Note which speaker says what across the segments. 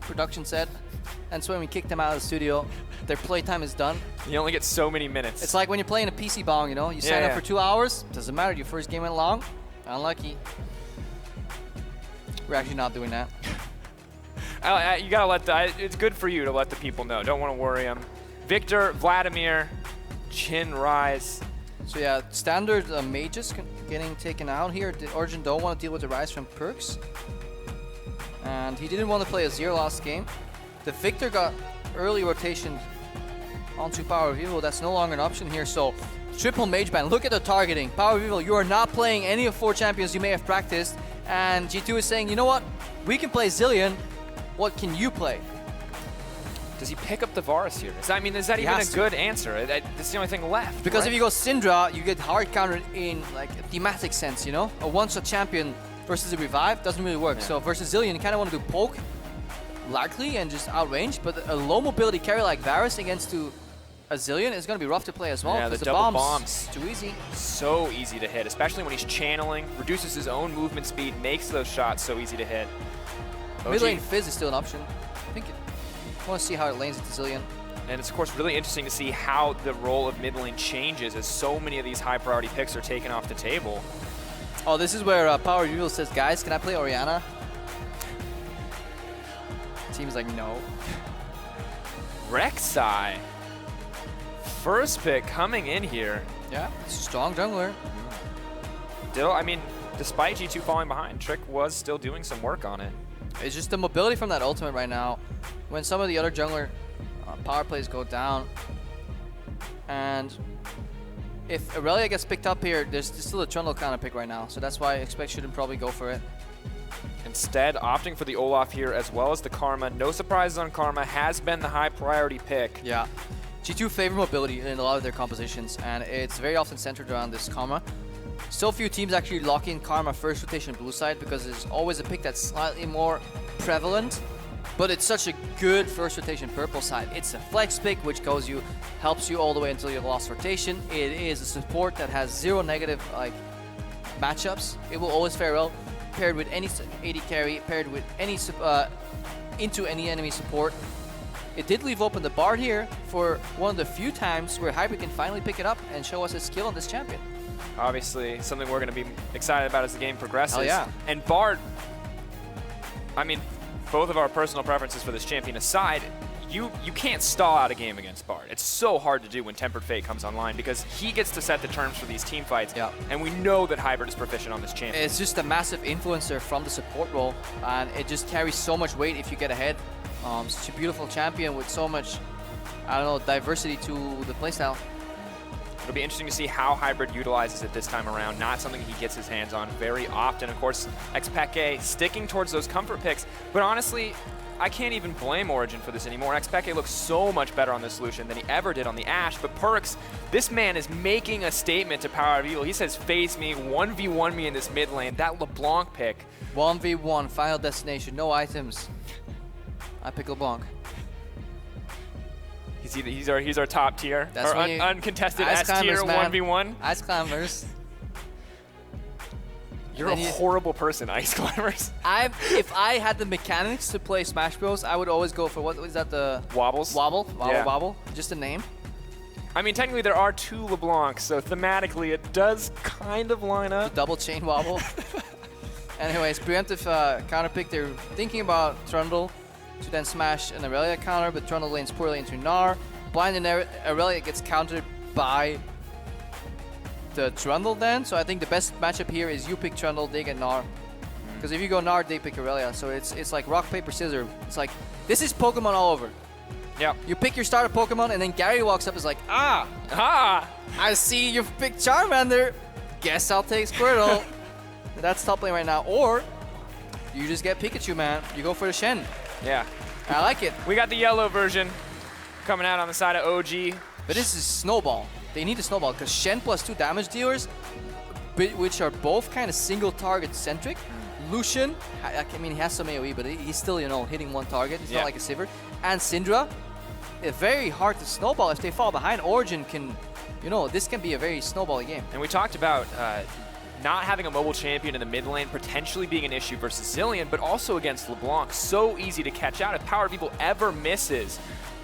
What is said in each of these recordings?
Speaker 1: production said. And so when we kicked them out of the studio, their playtime is done.
Speaker 2: You only get so many minutes.
Speaker 1: It's like when you're playing a PC bong, you know? You sign up for 2 hours, doesn't matter, your first game went long, unlucky. We're actually not doing that.
Speaker 2: You gotta let it's good for you to let the people know. Don't want to worry them. Victor, Vladimir, Chin Rise.
Speaker 1: So yeah, standard mages getting taken out here. The Origen don't want to deal with the rise from PerkZ. And he didn't want to play a 0 last game. The Victor got early rotation onto PowerOfEvil. That's no longer an option here. So triple mage ban. Look at the targeting. PowerOfEvil, you are not playing any of 4 champions you may have practiced. And G2 is saying, you know what? We can play Zilean. What can you play?
Speaker 2: Does he pick up the Varus here? Is that even a good answer? That's the only thing left.
Speaker 1: Because
Speaker 2: right?
Speaker 1: if you go Syndra, you get hard countered in like a thematic sense, you know? A one-shot champion versus a revive doesn't really work. So versus Zilean, you kind of want to do poke, likely, and just outrange. But a low mobility carry like Varus against a Zilean is going to be rough to play as well.
Speaker 2: Yeah, the
Speaker 1: double
Speaker 2: bombs.
Speaker 1: Too easy.
Speaker 2: So easy to hit, especially when he's channeling, reduces his own movement speed, makes those shots so easy to hit.
Speaker 1: Mid lane Fizz is still an option. I want to see how it lanes into Zilean.
Speaker 2: And it's, of course, really interesting to see how the role of mid lane changes as so many of these high priority picks are taken off the table.
Speaker 1: Oh, this is where PowerOfEvil says, guys, can I play Orianna? Team's like, no.
Speaker 2: Rek'Sai. First pick coming in here.
Speaker 1: Yeah, it's a strong jungler.
Speaker 2: Still, I mean, despite G2 falling behind, Trick was still doing some work on it.
Speaker 1: It's just the mobility from that ultimate right now. When some of the other jungler power plays go down, and if Aurelia gets picked up here, there's still a Trundle counter pick right now, so that's why xPeke shouldn't probably go for it.
Speaker 2: Instead, opting for the Olaf here as well as the Karma. No surprises on Karma, has been the high priority pick.
Speaker 1: Yeah. G2 favor mobility in a lot of their compositions, and it's very often centered around this Karma. So few teams actually lock in Karma first rotation blue side because there's always a pick that's slightly more prevalent, but it's such a good first rotation purple side. It's a flex pick which helps you all the way until you lost rotation. It is a support that has 0 negative matchups. It will always fare well paired with any AD carry, paired with any into any enemy support. It did leave open the Bard here for one of the few times where Hyper can finally pick it up and show us his skill on this champion.
Speaker 2: Obviously, something we're going to be excited about as the game progresses.
Speaker 1: Hell yeah.
Speaker 2: And Bard, I mean, both of our personal preferences for this champion aside, you can't stall out a game against Bard. It's so hard to do when Tempered Fate comes online because he gets to set the terms for these team fights.
Speaker 1: Yeah. And
Speaker 2: we know that Hybrid is proficient on this champion.
Speaker 1: It's just a massive influencer from the support role, and it just carries so much weight if you get ahead. Such a beautiful champion with so much, I don't know, diversity to the playstyle.
Speaker 2: It'll be interesting to see how Hybrid utilizes it this time around. Not something he gets his hands on very often. Of course, xPeke sticking towards those comfort picks. But honestly, I can't even blame Origen for this anymore. xPeke looks so much better on this solution than he ever did on the Ashe. But PerkZ, this man is making a statement to PowerOfEvil. He says, face me, 1v1 me in this mid lane. That LeBlanc pick.
Speaker 1: 1v1, final destination, no items. I pick LeBlanc.
Speaker 2: He's our top tier.
Speaker 1: That's
Speaker 2: our uncontested S tier 1v1.
Speaker 1: Ice Climbers.
Speaker 2: You're a horrible person, Ice Climbers.
Speaker 1: If I had the mechanics to play Smash Bros, I would always go for what is that, the
Speaker 2: Wobbles?
Speaker 1: Wobble. Just a name.
Speaker 2: I mean, technically there are 2 LeBlancs, so thematically it does kind of line up.
Speaker 1: The double chain wobble. Anyways, preemptive counter pick. They're thinking about Trundle to then smash an Aurelia counter, but Trundle lanes poorly into Gnar. Blind and Aurelia gets countered by the Trundle then, so I think the best matchup here is you pick Trundle, they get Gnar. Because if you go Gnar, they pick Aurelia, so it's like rock, paper, scissors. It's like, this is Pokemon all over.
Speaker 2: Yeah.
Speaker 1: You pick your starter Pokemon, and then Gary walks up and is like, I see you've picked Charmander. Guess I'll take Squirtle. That's top lane right now. Or you just get Pikachu, man. You go for the Shen.
Speaker 2: Yeah.
Speaker 1: I like it.
Speaker 2: We got the yellow version coming out on the side of OG.
Speaker 1: But this is Snowball. They need a Snowball because Shen plus 2 damage dealers, which are both kind of single target centric. Lucian, I mean, he has some AoE, but he's still, you know, hitting one target. He's not like a Sivir. And Syndra, it's very hard to snowball. If they fall behind, Origen can, you know, this can be a very snowbally game.
Speaker 2: And we talked about not having a mobile champion in the mid lane potentially being an issue versus Zilean, but also against LeBlanc. So easy to catch out. If PowerOfEvil ever misses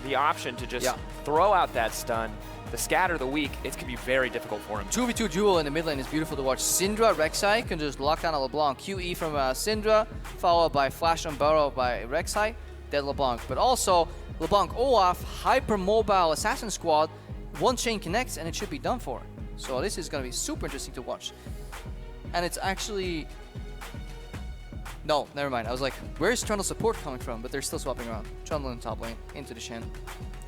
Speaker 2: the option to just throw out that stun, the scatter the weak, it could be very difficult for him.
Speaker 1: 2v2 duel in the mid lane is beautiful to watch. Syndra, Rek'Sai can just lock down a LeBlanc. QE from Syndra, followed by Flash on Burrow by Rek'Sai, dead LeBlanc. But also, LeBlanc Olaf, hyper-mobile assassin squad, one chain connects and it should be done for. So this is going to be super interesting to watch. And it's actually... No, never mind. I was like, where's Trundle support coming from? But they're still swapping around. Trundle in top lane, into the Shen.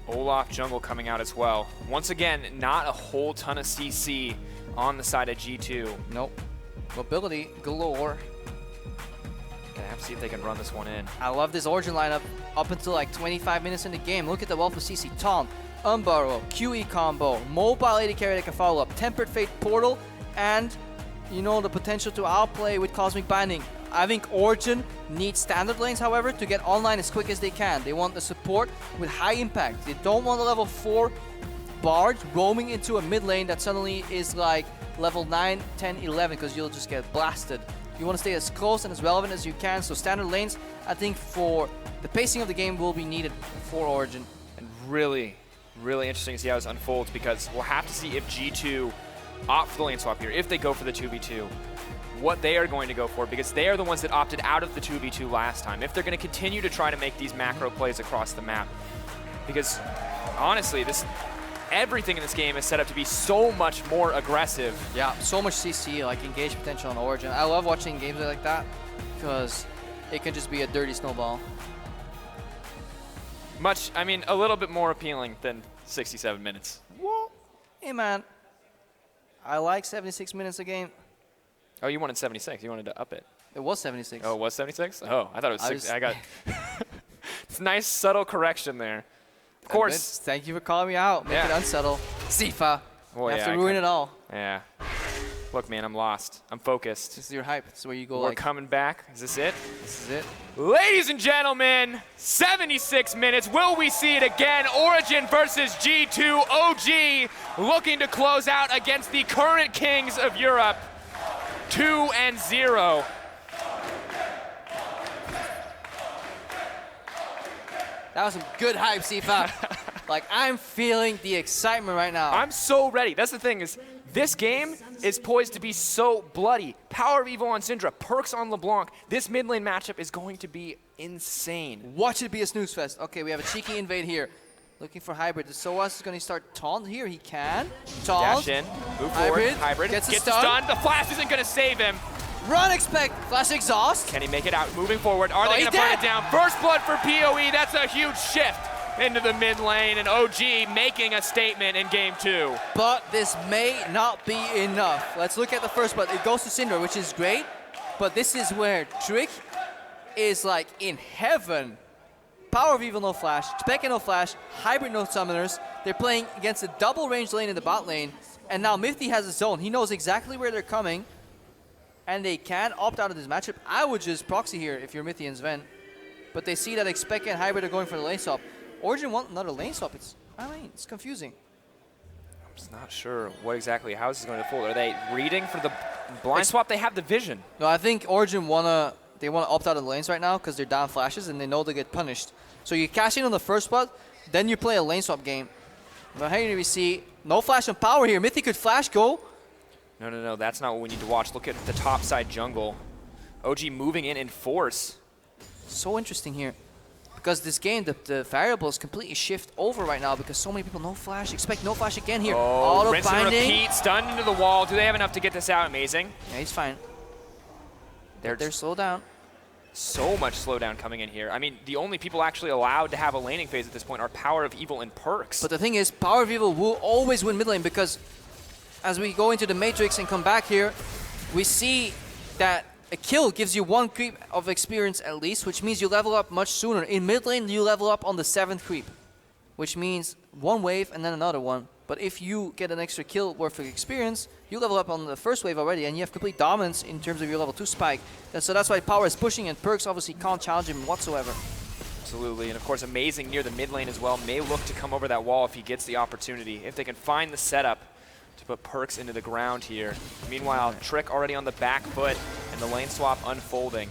Speaker 2: Olaf jungle coming out as well. Once again, not a whole ton of CC on the side of G2.
Speaker 1: Nope. Mobility galore.
Speaker 2: Gonna have to see if they can run this one in.
Speaker 1: I love this Origen lineup up until like 25 minutes in the game. Look at the wealth of CC. Taunt, Unburrow, QE combo, mobile AD carry that can follow up, Tempered Fate Portal, and you know the potential to outplay with Cosmic Binding. I think Origen needs standard lanes, however, to get online as quick as they can. They want the support with high impact. They don't want a level 4 Bard roaming into a mid lane that suddenly is like level 9, 10, 11, because you'll just get blasted. You want to stay as close and as relevant as you can, so standard lanes, I think, for the pacing of the game will be needed for Origen.
Speaker 2: And really interesting to see how this unfolds, because we'll have to see if G2 opt for the lane swap here, if they go for the 2v2. What they are going to go for, because they are the ones that opted out of the 2v2 last time. If they're going to continue to try to make these macro plays across the map. Because honestly, everything in this game is set up to be so much more aggressive.
Speaker 1: Yeah, so much CC, like engage potential on Origen. I love watching games like that because it can just be a dirty snowball.
Speaker 2: I mean, a little bit more appealing than 67 minutes.
Speaker 1: Well, hey man, I like 76 minutes a game.
Speaker 2: Oh, you wanted 76. You wanted to up it.
Speaker 1: It was 76.
Speaker 2: Oh, it was 76? Oh, I thought it was 60. I got... It's a nice, subtle correction there. Of course.
Speaker 1: Thank you for calling me out. Make it unsettle. Tsepha.
Speaker 2: Well,
Speaker 1: you have to ruin it all.
Speaker 2: Yeah. Look, man, I'm lost. I'm focused.
Speaker 1: This is your hype. This is where you go.
Speaker 2: We're coming back. Is this it?
Speaker 1: This is it.
Speaker 2: Ladies and gentlemen, 76 minutes. Will we see it again? Origen versus G2 OG, looking to close out against the current kings of Europe. 2-0.
Speaker 1: That was some good hype, Tsepha. Like, I'm feeling the excitement right now.
Speaker 2: I'm so ready. That's the thing, is this game is poised to be so bloody. PowerOfEvil on Syndra, PerkZ on LeBlanc. This mid lane matchup is going to be insane.
Speaker 1: Watch it be a snooze fest. Okay, we have a cheeky invade here. Looking for hybrid. The Soaz is going to start taunt here. He can. Taunt.
Speaker 2: Dash in. Move forward. Hybrid.
Speaker 1: Gets
Speaker 2: the stun. The flash isn't going to save him.
Speaker 1: Run, XPeke. Flash exhaust.
Speaker 2: Can he make it out? Moving forward. Are they going to put it down? First blood for PoE. That's a huge shift into the mid lane. And OG making a statement in game 2.
Speaker 1: But this may not be enough. Let's look at the first blood. It goes to Syndra, which is great. But this is where Trick is like in heaven. PowerOfEvil no flash, xPeke no flash, hybrid no summoners. They're playing against a double range lane in the bot lane. And now Mithy has a zone. He knows exactly where they're coming. And they can opt out of this matchup. I would just proxy here if you're Mithy and Zven. But they see that xPeke and hybrid are going for the lane swap. Origen want another lane swap. It's confusing.
Speaker 2: I'm just not sure what exactly, how this is going to unfold. Are they reading for the blind swap? They have the vision.
Speaker 1: No, I think Origen they want to opt out of the lanes right now because they're down flashes and they know they get punished. So you cash in on the first blood, then you play a lane swap game. But here we see no flash on power here. Mithy could flash go.
Speaker 2: No, that's not what we need to watch. Look at the top side jungle. OG moving in force.
Speaker 1: So interesting here. Because this game, the variables completely shift over right now because so many people no flash. Expect no flash again here.
Speaker 2: Oh, rinse and repeat, stunned into the wall. Do they have enough to get this out? Amazing.
Speaker 1: Yeah, he's fine. They're slowed down.
Speaker 2: So much slowdown coming in here. I mean, the only people actually allowed to have a laning phase at this point are PowerOfEvil and PerkZ.
Speaker 1: But the thing is, PowerOfEvil will always win mid lane because as we go into the Matrix and come back here, we see that a kill gives you 1 creep of experience at least, which means you level up much sooner. In mid lane, you level up on the 7th creep, which means 1 wave and then another one. But if you get an extra kill worth of experience, you level up on the first wave already, and you have complete dominance in terms of your level 2 spike. And so that's why Power is pushing, and PerkZ obviously can't challenge him whatsoever.
Speaker 2: Absolutely, and of course Amazing near the mid lane as well. May look to come over that wall if he gets the opportunity, if they can find the setup to put PerkZ into the ground here. Meanwhile, Trick already on the back foot, and the lane swap unfolding.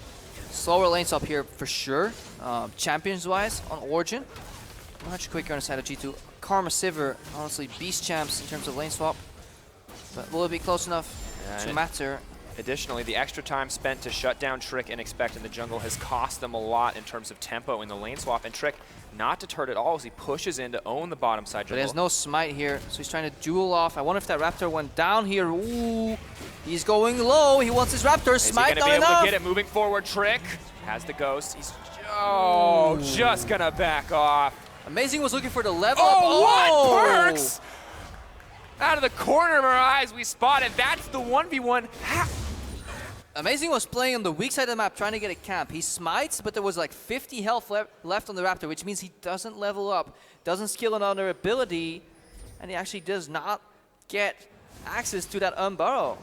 Speaker 1: Slower lane swap here for sure. Champions-wise on Origen. Much quicker on the side of G2. Karma Sivir, honestly, beast champs in terms of lane swap. But will it be close enough to matter?
Speaker 2: Additionally, the extra time spent to shut down Trick and xPeke in the jungle has cost them a lot in terms of tempo in the lane swap. And Trick, not deterred at all as he pushes in to own the bottom side jungle.
Speaker 1: But he has no smite here, so he's trying to duel off. I wonder if that Raptor went down here. Ooh, he's going low. He wants his Raptor. Smite not enough. Is he going to be able to get it moving forward? Trick has the ghost. He's just going to back off. Amazing was looking for the level up.
Speaker 2: Oh, what? PerkZ! Out of the corner of our eyes, we spotted. That's the 1v1.
Speaker 1: Amazing was playing on the weak side of the map, trying to get a camp. He smites, but there was like 50 health left on the Raptor, which means he doesn't level up, doesn't skill another ability, and he actually does not get access to that Unburrow.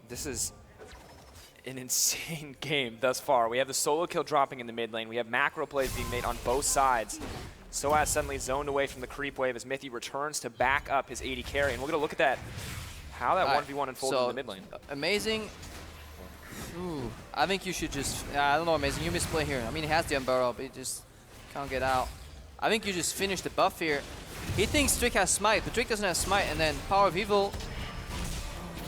Speaker 2: This is an insane game thus far. We have the solo kill dropping in the mid lane. We have macro plays being made on both sides. Soaz suddenly zoned away from the creep wave as Mithy returns to back up his AD carry. And we're going to look at that, how that 1v1 unfolded in the mid lane.
Speaker 1: Amazing. Ooh, I think you should just, I don't know, Amazing, you misplay here. I mean, he has the Unburrow, but he just can't get out. I think you just finish the buff here. He thinks Trick has smite, but Trick doesn't have smite, and then PowerOfEvil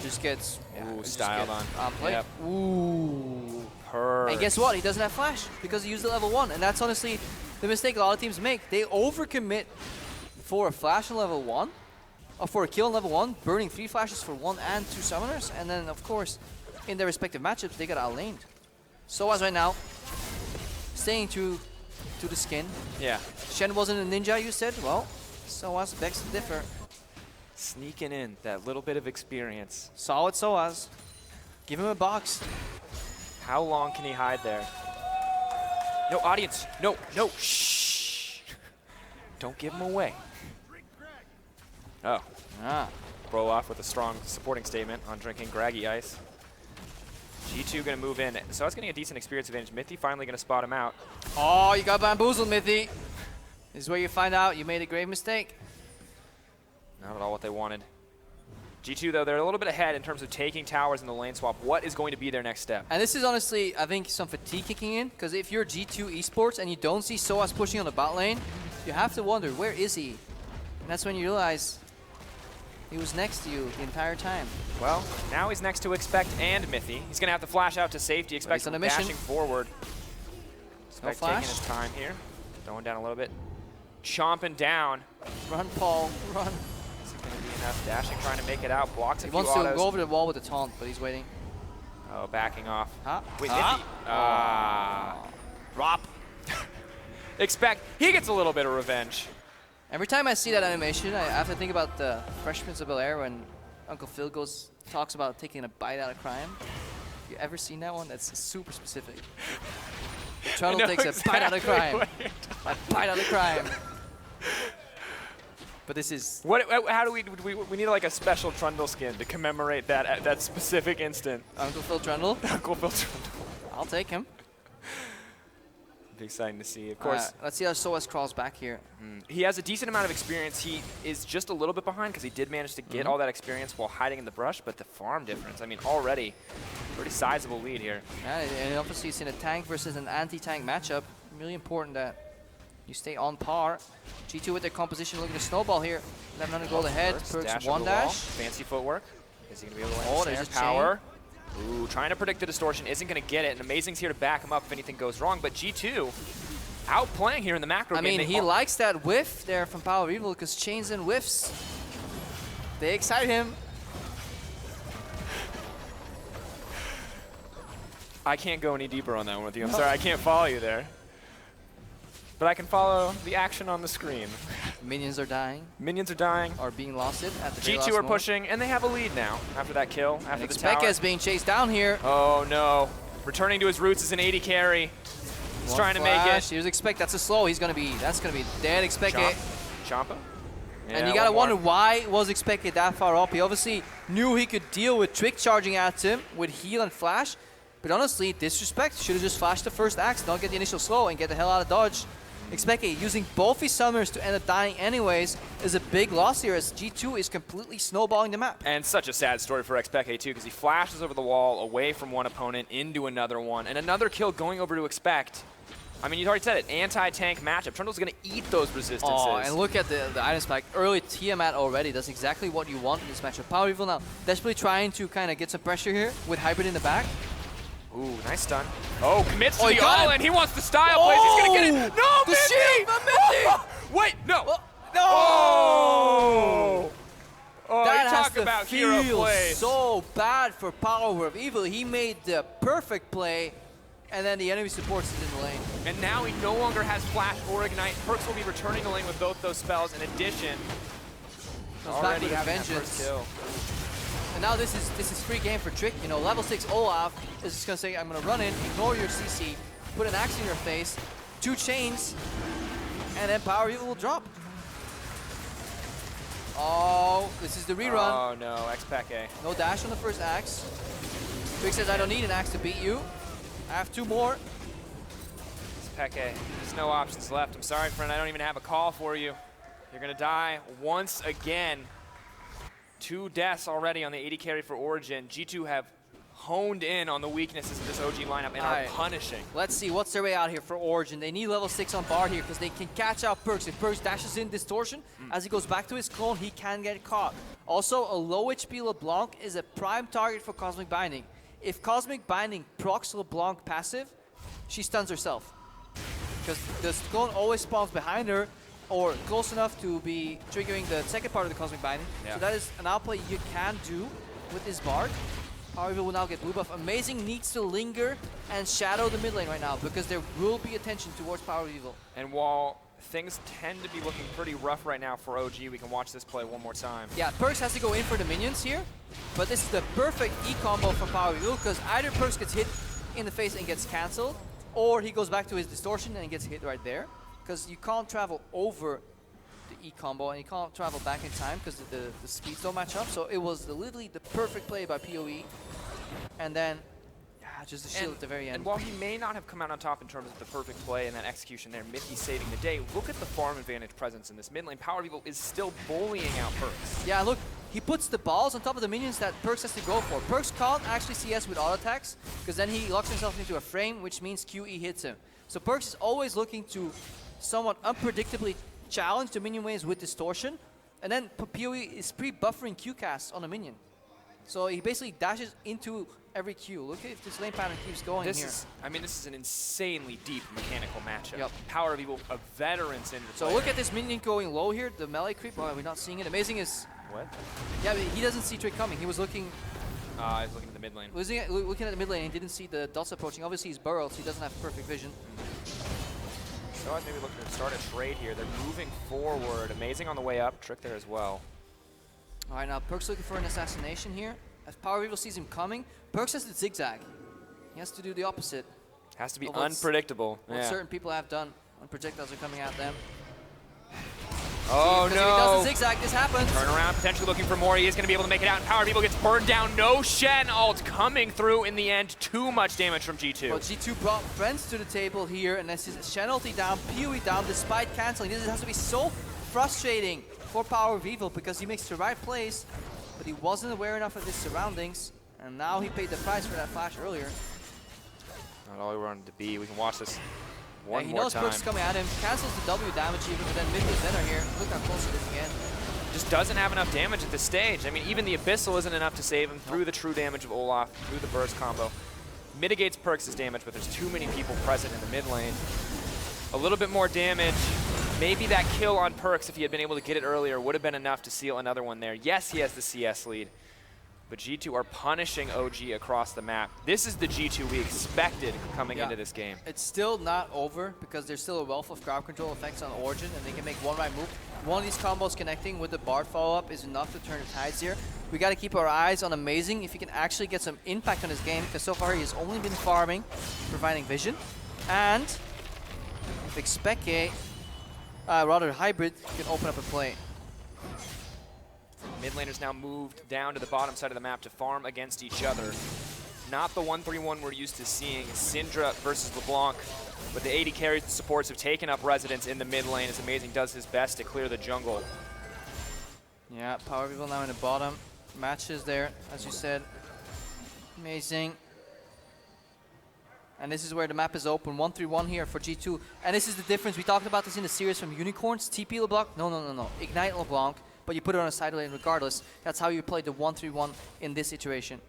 Speaker 1: just gets
Speaker 2: styled on
Speaker 1: play.
Speaker 2: Yep.
Speaker 1: Ooh.
Speaker 2: PerkZ.
Speaker 1: And guess what? He doesn't have flash because he used the level 1, and that's honestly the mistake a lot of teams make. They overcommit for a flash on level 1, or for a kill on level 1, burning 3 flashes for 1 and 2 summoners, and then of course, in their respective matchups, they got outlaned. Soaz right now, staying true to the skin.
Speaker 2: Yeah.
Speaker 1: Shen wasn't a ninja, you said? Well, Soaz begs to differ.
Speaker 2: Sneaking in that little bit of experience.
Speaker 1: Solid Soaz. Give him a box.
Speaker 2: How long can he hide there? No, audience. No, no. Shh. Don't give him away. Oh. Olaf with a strong supporting statement on drinking Graggy Ice. G2 going to move in. So it's getting a decent experience advantage. Mithy finally going to spot him out.
Speaker 1: Oh, you got bamboozled, Mithy. This is where you find out you made a grave mistake.
Speaker 2: Not at all what they wanted. G2, though, they're a little bit ahead in terms of taking towers in the lane swap. What is going to be their next step?
Speaker 1: And this is honestly, I think, some fatigue kicking in. Because if you're G2 eSports and you don't see Soaz pushing on the bot lane, you have to wonder, where is he? And that's when you realize he was next to you the entire time.
Speaker 2: Well, now he's next to xPeke and Mithy. He's going to have to flash out to safety. xPeke
Speaker 1: on a mission.
Speaker 2: dashing forward.
Speaker 1: No
Speaker 2: xPeke
Speaker 1: flash.
Speaker 2: taking his time here. Throwing down a little bit. Chomping down.
Speaker 1: Run, Paul, run.
Speaker 2: Is it going to be enough? Dashing, trying to make it out. Blocks a few autos.
Speaker 1: He wants to go over the wall with the taunt, but he's waiting.
Speaker 2: Oh, backing off.
Speaker 1: Huh?
Speaker 2: Wait, Mithy.
Speaker 1: Drop.
Speaker 2: xPeke, he gets a little bit of revenge.
Speaker 1: Every time I see that animation, I have to think about the Fresh Prince of Bel-Air when Uncle Phil talks about taking a bite out of crime. You ever seen that one? That's super specific. Trundle takes a bite out of crime. A bite out of crime. But this is...
Speaker 2: How do we need like a special Trundle skin to commemorate that specific instant.
Speaker 1: Uncle Phil Trundle?
Speaker 2: Uncle Phil Trundle.
Speaker 1: I'll take him.
Speaker 2: Be exciting to see, of course.
Speaker 1: Let's see how Soaz crawls back here.
Speaker 2: He has a decent amount of experience. He is just a little bit behind because he did manage to get all that experience while hiding in the brush, but the farm difference, I mean, already pretty sizable lead here.
Speaker 1: Yeah, and obviously it's in a tank versus an anti-tank matchup. Really important that you stay on par. G2 with their composition looking to snowball here. 1100 gold ahead. PerkZ one dash.
Speaker 2: Fancy footwork. Is he going to be able to
Speaker 1: land
Speaker 2: there's power. Ooh, trying to predict the distortion, isn't going to get it, and Amazing's here to back him up if anything goes wrong, but G2 outplaying here in the macro game.
Speaker 1: I mean, he likes that whiff there from PowerOfEvil because chains and whiffs, they excite him.
Speaker 2: I can't go any deeper on that one with you. I'm sorry, I can't follow you there. But I can follow the action on the screen.
Speaker 1: Minions are dying.
Speaker 2: Minions are dying.
Speaker 1: Are being lost at the very
Speaker 2: G2
Speaker 1: last
Speaker 2: are
Speaker 1: moment.
Speaker 2: pushing, and they have a lead now after that kill, after the tower.
Speaker 1: xPeke is being chased down here.
Speaker 2: Oh no. Returning to his roots as an AD carry. He's trying to make it.
Speaker 1: He was xPeke. That's a slow. That's gonna be dead xPeke.
Speaker 2: Champa. Yeah,
Speaker 1: and you gotta wonder why was xPeke that far up. He obviously knew he could deal with Trick charging at him with heal and flash. But honestly, disrespect. Should have just flashed the first axe, not get the initial slow, and get the hell out of dodge. xPeke using both his summers to end up dying anyways is a big loss here as G2 is completely snowballing the map.
Speaker 2: And such a sad story for xPeke too, because he flashes over the wall away from one opponent into another one, and another kill going over to xPeke. I mean, you already said it, anti-tank matchup. Trundle's going to eat those resistances.
Speaker 1: Oh, and look at the item spike. Early Tiamat already. That's exactly what you want in this matchup. PowerOfEvil now desperately trying to kind of get some pressure here with Hybrid in the back.
Speaker 2: Ooh, nice stun. Oh, commits to
Speaker 1: he
Speaker 2: the
Speaker 1: got
Speaker 2: all,
Speaker 1: him.
Speaker 2: and he wants the style plays. He's going to get it. No,
Speaker 1: the
Speaker 2: Mithy!
Speaker 1: shield from Mithy!
Speaker 2: Wait, no.
Speaker 1: No!
Speaker 2: Oh,
Speaker 1: That
Speaker 2: you
Speaker 1: has
Speaker 2: talk
Speaker 1: to
Speaker 2: about hero
Speaker 1: feel
Speaker 2: plays.
Speaker 1: so bad for PowerOfEvil. He made the perfect play, and then the enemy supports it in the lane.
Speaker 2: And now he no longer has Flash or Ignite. PerkZ will be returning the lane with both those spells. In addition,
Speaker 1: Comes back
Speaker 2: already
Speaker 1: with a
Speaker 2: having that
Speaker 1: vengeance.
Speaker 2: first kill.
Speaker 1: And now this is free game for Trick. You know, level 6 Olaf is just gonna say, I'm gonna run in, ignore your CC, put an axe in your face, 2 chains, and then PowerOfEvil will drop. Oh, this is the rerun.
Speaker 2: Oh no, xPeke.
Speaker 1: No dash on the first axe. Trick says, I don't need an axe to beat you. I have 2 more.
Speaker 2: xPeke, there's no options left. I'm sorry, friend, I don't even have a call for you. You're gonna die once again. 2 deaths already on the AD carry for Origen. G2 have honed in on the weaknesses of this OG lineup and are punishing.
Speaker 1: Let's see what's their way out here for Origen. They need level 6 on Bard here because they can catch out PerkZ. If PerkZ dashes in Distortion, as he goes back to his clone, he can get caught. Also, a low HP LeBlanc is a prime target for Cosmic Binding. If Cosmic Binding procs LeBlanc passive, she stuns herself. Because the clone always spawns behind her or close enough to be triggering the second part of the Cosmic Binding.
Speaker 2: Yeah.
Speaker 1: So that is an outplay you can do with this Bard. PowerOfEvil will now get blue buff. Amazing needs to linger and shadow the mid lane right now because there will be attention towards PowerOfEvil.
Speaker 2: And while things tend to be looking pretty rough right now for OG, we can watch this play one more time.
Speaker 1: Yeah, PerkZ has to go in for the minions here, but this is the perfect E-combo from PowerOfEvil because either PerkZ gets hit in the face and gets cancelled, or he goes back to his distortion and gets hit right there. Because you can't travel over the E-combo and you can't travel back in time because the speeds don't match up. So it was literally the perfect play by PoE. And then, yeah, just the shield at the very end.
Speaker 2: And while he may not have come out on top in terms of the perfect play and that execution there, Mithy saving the day, look at the farm advantage presence in this mid lane. PowerOfEvil is still bullying out PerkZ.
Speaker 1: Yeah, look, he puts the balls on top of the minions that PerkZ has to go for. PerkZ can't actually CS with auto attacks because then he locks himself into a frame, which means QE hits him. So PerkZ is always looking to somewhat unpredictably challenge the minion waves with distortion, and then PoE is pre-buffering Q casts on a minion. So he basically dashes into every Q. Look at if this lane pattern keeps going here.
Speaker 2: I mean, this is an insanely deep mechanical matchup.
Speaker 1: Yep.
Speaker 2: PowerOfEvil, a veteran Syndra
Speaker 1: So look at this minion going low here, the melee creep. Oh, we're not seeing it. Amazing is...
Speaker 2: What?
Speaker 1: Yeah, but he doesn't see Trick coming. He was looking...
Speaker 2: He's looking at the mid lane.
Speaker 1: Looking at the mid lane and didn't see the dots approaching. Obviously he's burrowed, so he doesn't have perfect vision.
Speaker 2: Soaz maybe looking to start a trade here. They're moving forward. Amazing on the way up. Trick there as well.
Speaker 1: All right, now PerkZ looking for an assassination here. As PowerOfEvil sees him coming, PerkZ has to zigzag. He has to do the opposite.
Speaker 2: Has to be
Speaker 1: of what's-
Speaker 2: unpredictable.
Speaker 1: What certain people have done when projectiles are coming at them.
Speaker 2: Oh
Speaker 1: Because if he does
Speaker 2: no!
Speaker 1: the zigzag, this happens.
Speaker 2: Turn around, potentially looking for more. He is going to be able to make it out. And PowerOfEvil gets burned down. No Shen ult coming through in the end. Too much damage from G2.
Speaker 1: Well, G2 brought friends to the table here, and this is Shen ulti down, PoE down, despite canceling. This has to be so frustrating for PowerOfEvil because he makes the right plays, but he wasn't aware enough of his surroundings, and now he paid the price for that flash earlier.
Speaker 2: Not all we wanted to be. We can watch this one
Speaker 1: He
Speaker 2: more
Speaker 1: knows
Speaker 2: time.
Speaker 1: PerkZ coming at him, cancels the W damage even, but then Mithy and Zven are here. Look how close it is again.
Speaker 2: Just doesn't have enough damage at this stage. I mean, even the Abyssal isn't enough to save him through the true damage of Olaf, through the burst combo. Mitigates PerkZ's damage, but there's too many people present in the mid lane. A little bit more damage. Maybe that kill on PerkZ, if he had been able to get it earlier, would have been enough to seal another one there. Yes, he has the CS lead, but G2 are punishing OG across the map. This is the G2 we expected coming into this game.
Speaker 1: It's still not over because there's still a wealth of crowd control effects on Origen, and they can make one right move. One of these combos connecting with the Bard follow-up is enough to turn the tides here. We got to keep our eyes on Amazing if he can actually get some impact on his game, because so far he has only been farming, providing vision. And if xPeke, rather Hybrid, can open up a play.
Speaker 2: Mid laners now moved down to the bottom side of the map to farm against each other. not the 1-3-1 we're used to seeing. Syndra versus LeBlanc, but the AD carries and supports have taken up residence in the mid lane as Amazing does his best to clear the jungle.
Speaker 1: Yeah, PowerOfEvil now in the bottom. Matches there, as you said. Amazing. And this is where the map is open. 1-3-1 here for G2. And this is the difference. We talked about this in the series from Unicorns. TP LeBlanc. No. Ignite LeBlanc. But you put it on a side lane regardless. That's how you play the 1-3-1 in this situation.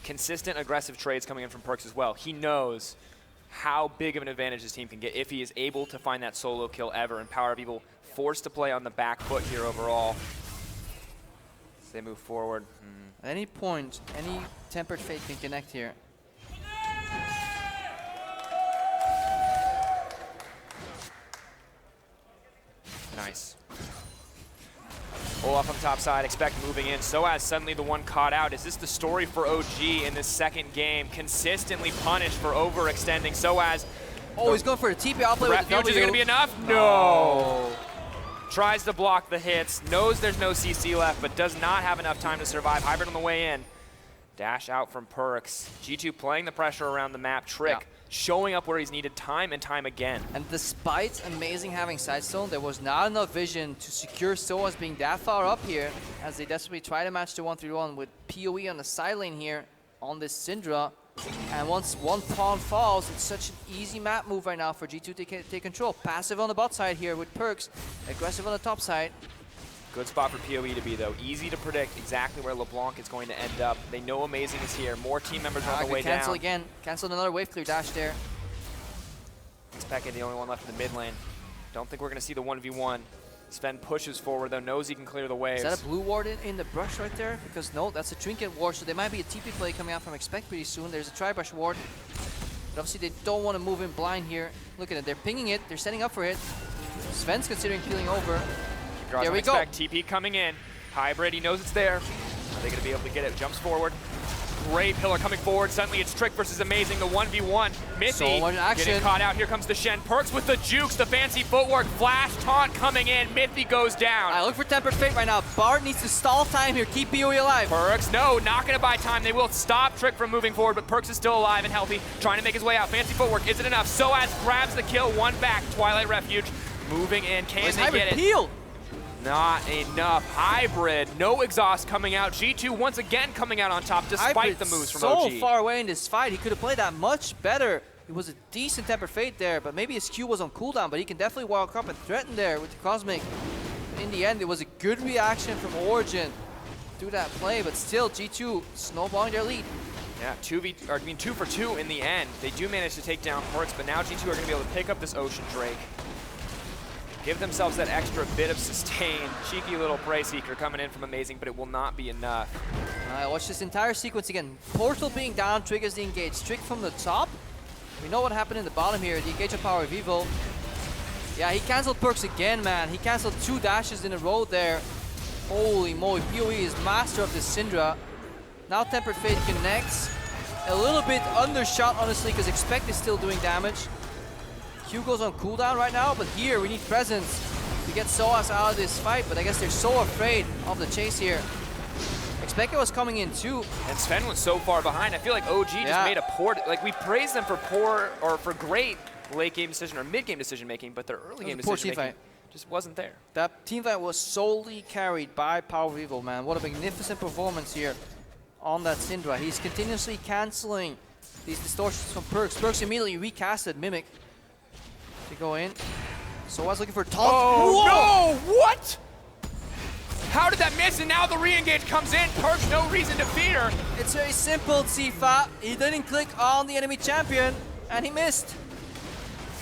Speaker 2: Consistent aggressive trades coming in from PerkZ as well. He knows how big of an advantage his team can get if he is able to find that solo kill ever. And PowerOfEvil forced to play on the back foot here overall. As they move forward.
Speaker 1: At any point, any Tempered Fate can connect here.
Speaker 2: Nice. Olaf on top side, xPeke moving in. Soaz suddenly the one caught out. Is this the story for OG in this second game? Consistently punished for overextending. Soaz.
Speaker 1: Oh, he's going for a TP outplay with the
Speaker 2: Refuge,
Speaker 1: W.
Speaker 2: is it gonna be enough? No. Tries to block the hits, knows there's no CC left, but does not have enough time to survive. Hybrid on the way in. Dash out from PerkZ. G2 playing the pressure around the map. Trick showing up where he's needed time and time again.
Speaker 1: And despite Amazing having Sidestone, there was not enough vision to secure Soaz being that far up here as they desperately try to match the 1-3-1 with PoE on the side lane here on this Syndra. And once one pawn falls, it's such an easy map move right now for G2 to take control. Passive on the bot side here with PerkZ, aggressive on the top side.
Speaker 2: Good spot for PoE to be, though. Easy to predict exactly where LeBlanc is going to end up. They know Amazing is here. More team members are on the way down.
Speaker 1: Cancel again. Cancel another wave clear dash there.
Speaker 2: xPeke the only one left in the mid lane. Don't think we're going to see the 1v1. Zven pushes forward, though, knows he can clear the waves.
Speaker 1: Is that a blue ward in the brush right there? Because no, that's a trinket ward, so there might be a TP play coming out from xPeke pretty soon. There's a tri-brush ward. But obviously they don't want to move in blind here. Look at it, they're pinging it, they're setting up for it. Zven's considering peeling over. There we go.
Speaker 2: TP coming in. Hybrid, he knows it's there. Are they going to be able to get it? Jumps forward. Great pillar coming forward. Suddenly it's Trick versus Amazing, the 1v1. Mithy
Speaker 1: so much action.
Speaker 2: Getting caught out. Here comes the Shen. PerkZ with the jukes, the fancy footwork. Flash taunt coming in. Mithy goes down.
Speaker 1: I look for Tempered Fate right now. Bard needs to stall time here. Keep PoE alive.
Speaker 2: PerkZ, no, not going to buy time. They will stop Trick from moving forward, but PerkZ is still alive and healthy. Trying to make his way out. Fancy footwork. Is it enough? Soaz grabs the kill. One back. Twilight Refuge moving in. Can they get it?
Speaker 1: Peel.
Speaker 2: Not enough. Hybrid, no exhaust coming out. G2 once again coming out on top despite
Speaker 1: Hybrid
Speaker 2: the moves from
Speaker 1: so
Speaker 2: OG.
Speaker 1: Far away in this fight. He could have played that much better. It was a decent Tempered Fate there, but maybe his Q was on cooldown, but he can definitely walk up and threaten there with the Cosmic. In the end, it was a good reaction from Origen to that play, but still G2 snowballing their lead.
Speaker 2: Yeah, 2 for 2 in the end. They do manage to take down PerkZ, but now G2 are going to be able to pick up this Ocean Drake. Give themselves that extra bit of sustain. Cheeky little Prey Seeker coming in from Amazing, but it will not be enough.
Speaker 1: Watch this entire sequence again. Portal being down triggers the engage. Trick from the top. We know what happened in the bottom here. The engage of PowerOfEvil. Yeah, he canceled PerkZ again, man. He canceled 2 dashes in a row there. Holy moly, PoE is master of this Syndra. Now Tempered Fate connects. A little bit undershot, honestly, because xPeke is still doing damage. Q goes on cooldown right now, but here we need presence to get Soaz out of this fight, but I guess they're so afraid of the chase here. xPeke was coming in too.
Speaker 2: And Zven was so far behind. I feel like OG just made a poor, like we praised them for poor, or for great late game decision or mid game decision making, but their early game decision making just wasn't there.
Speaker 1: That team fight was solely carried by PowerOfEvil, man. What a magnificent performance here on that Syndra. He's continuously canceling these distortions from PerkZ. PerkZ immediately recasted Mimic to go in. So I was looking for taunt.
Speaker 2: Oh, no! What? How did that miss? And now the re-engage comes in. PerkZ, no reason to fear.
Speaker 1: It's very simple, Tsepha. He didn't click on the enemy champion, and he missed.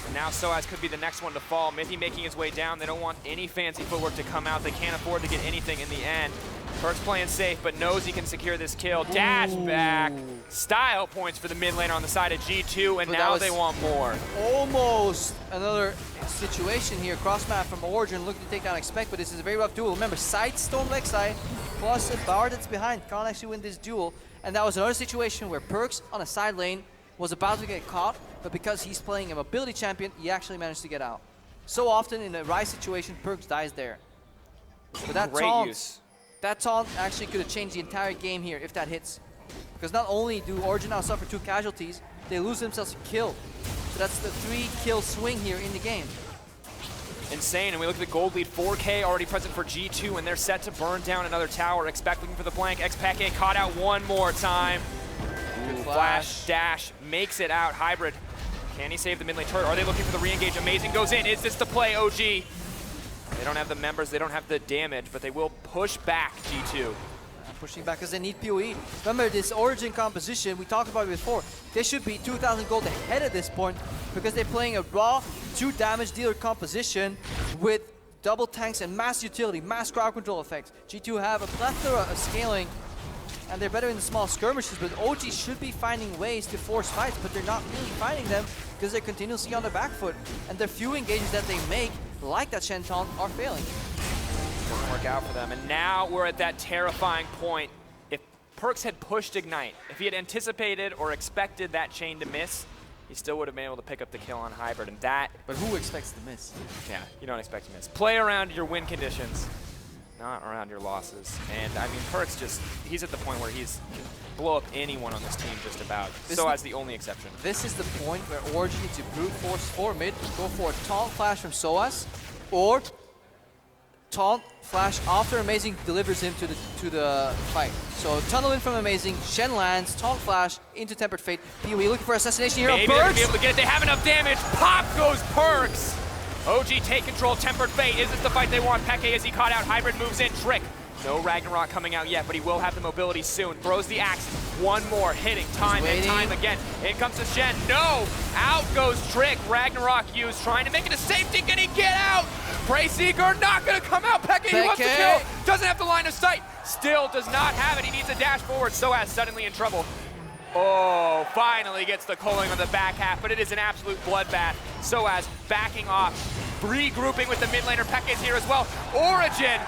Speaker 2: And now Soaz could be the next one to fall. Mithy making his way down. They don't want any fancy footwork to come out. They can't afford to get anything in the end. PerkZ playing safe, but knows he can secure this kill. Dash back. Style points for the mid laner on the side of G2, and now they want more.
Speaker 1: Almost another situation here. Cross map from Origen looking to take down xPeke, but this is a very rough duel. Remember, Sidestone Rek'Sai plus a Bard that's behind can't actually win this duel. And that was another situation where PerkZ on a side lane was about to get caught, but because he's playing a mobility champion, he actually managed to get out. So often in a Rise situation, PerkZ dies there. But that
Speaker 2: Great use.
Speaker 1: That taunt actually could have changed the entire game here if that hits. Because not only do Origen now suffer 2 casualties, they lose themselves a kill. So that's the 3-kill swing here in the game.
Speaker 2: Insane, and we look at the gold lead, 4K already present for G2, and they're set to burn down another tower. xPeke looking for the blank. xPeke caught out one more time.
Speaker 1: Good
Speaker 2: Flash dash makes it out. Hybrid, can he save the mid lane turret? Are they looking for the re-engage? Amazing goes in. Is this the play, OG? They don't have the members, they don't have the damage, but they will push back G2.
Speaker 1: Pushing back because they need PoE. Remember this Origen composition, we talked about it before. They should be 2,000 gold ahead at this point because they're playing a raw 2 damage dealer composition with double tanks and mass utility, mass crowd control effects. G2 have a plethora of scaling and they're better in the small skirmishes, but OG should be finding ways to force fights, but they're not really finding them because they're continuously on their back foot. And the few engages that they make, like that Shen taunt, are failing.
Speaker 2: Doesn't work out for them, and now we're at that terrifying point. If PerkZ had pushed Ignite, if he had anticipated or expected that chain to miss, he still would have been able to pick up the kill on Hybrid, and that...
Speaker 1: But who expects to miss?
Speaker 2: Yeah, you don't expect to miss. Play around your win conditions, not around your losses. And I mean, PerkZ just, he's at the point where he's can blow up anyone on this team just about. Soaz the only exception.
Speaker 1: This is the point where Origen needs to brute force for mid, go for a taunt flash from Soaz, or taunt flash after Amazing delivers him to the fight. So tunnel in from Amazing, Shen lands, taunt flash into Tempered Fate. PoE looking for assassination here on
Speaker 2: Maybe they'll be able to get it. They have enough damage. Pop goes PerkZ. OG take control. Tempered Fate. Is this the fight they want? Peke, is he caught out? Hybrid moves in. Trick. No Ragnarok coming out yet, but he will have the mobility soon. Throws the axe. One more. Hitting time and time again. In comes the Shen. No! Out goes Trick. Ragnarok used. Trying to make it a safety. Can he get out? Preyseeker not going to come out. Peke, he wants to kill. Doesn't have the line of sight. Still does not have it. He needs a dash forward. Soaz suddenly in trouble. Oh, finally gets the culling on the back half, but it is an absolute bloodbath. Soaz backing off. Regrouping with the mid laner. Peke's here as well. Origen.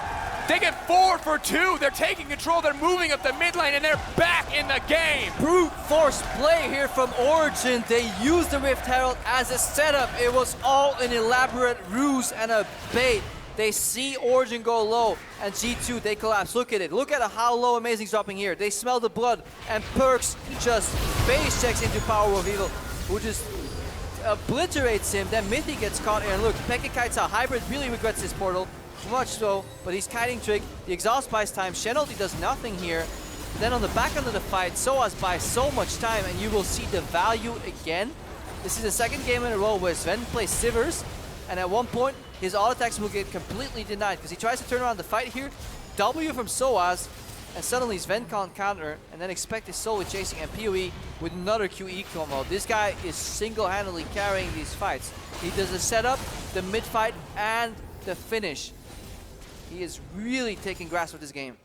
Speaker 2: They get 4 for 2. They're taking control. They're moving up the mid lane, and they're back in the game.
Speaker 1: Brute force play here from Origen. They used the Rift Herald as a setup. It was all an elaborate ruse and a bait. They see Origen go low, and G2, they collapse. Look at it. Look at how low Amazing's dropping here. They smell the blood, and PerkZ just face checks into PowerOfEvil, who just obliterates him. Then Mithy gets caught, and look, Peke kites out. Hybrid really regrets his portal. Much so, but he's kiting Trick. The exhaust buys time. Shen ulti does nothing here. Then on the back end of the fight, Soaz buys so much time, and you will see the value again. This is the second game in a row where Zven plays Sivers, and at one point, his auto attacks will get completely denied because he tries to turn around the fight here. W from Soaz, and suddenly Zven can't counter, and then xPeke is solely chasing and PoE with another QE combo. This guy is single-handedly carrying these fights. He does the setup, the mid-fight, and the finish. He is really taking grasp of this game.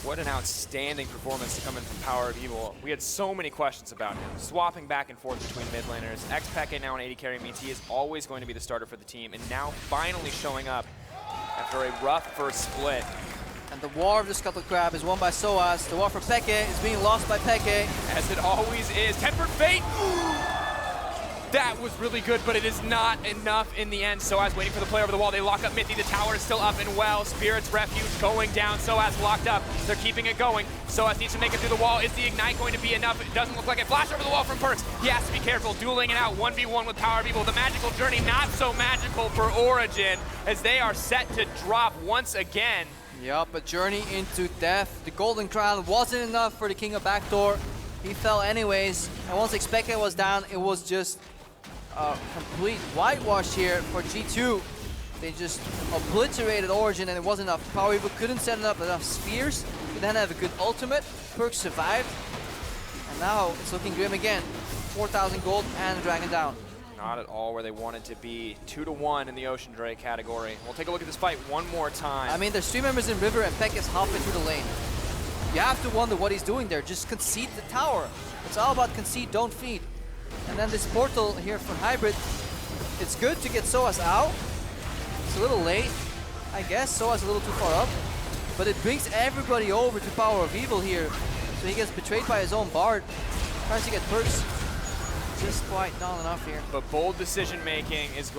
Speaker 2: What an outstanding performance to come in from PowerOfEvil. We had so many questions about him, swapping back and forth between mid laners. xPeke now an AD carry means he is always going to be the starter for the team, and now finally showing up after a rough first split.
Speaker 1: And the war of the Scuttle Crab is won by Soaz. The war for Peke is being lost by Peke.
Speaker 2: As it always is. Tempered Fate! That was really good, but it is not enough in the end. Soaz waiting for the play over the wall. They lock up Mithy. The tower is still up and well. Spirit's Refuge going down. Soaz locked up. They're keeping it going. Soaz needs to make it through the wall. Is the Ignite going to be enough? It doesn't look like it. Flash over the wall from PerkZ. He has to be careful. Dueling it out 1v1 with PowerOfEvil. The magical journey not so magical for Origen as they are set to drop once again.
Speaker 1: Yup, a journey into death. The Golden Crown wasn't enough for the King of Backdoor. He fell anyways. And once xPeke was down, it was just complete whitewash here for G2. They just obliterated Origen, and it wasn't enough. PowerOfEvil couldn't set up enough spheres. They didn't have a good ultimate. PerkZ survived, and now it's looking grim again. 4,000 gold and Dragon down.
Speaker 2: Not at all where they wanted to be. 2-1 in the Ocean Drake category. We'll take a look at this fight one more time.
Speaker 1: I mean, there's 3 members in River, and Peke is halfway through the lane. You have to wonder what he's doing there. Just concede the tower. It's all about concede, don't feed. And then this portal here from Hybrid, it's good to get Soaz out. It's a little late, I guess. Soaz a little too far up. But it brings everybody over to PowerOfEvil here. So he gets betrayed by his own Bard. Tries to get PerkZ. Just quite not enough here.
Speaker 2: But bold decision making is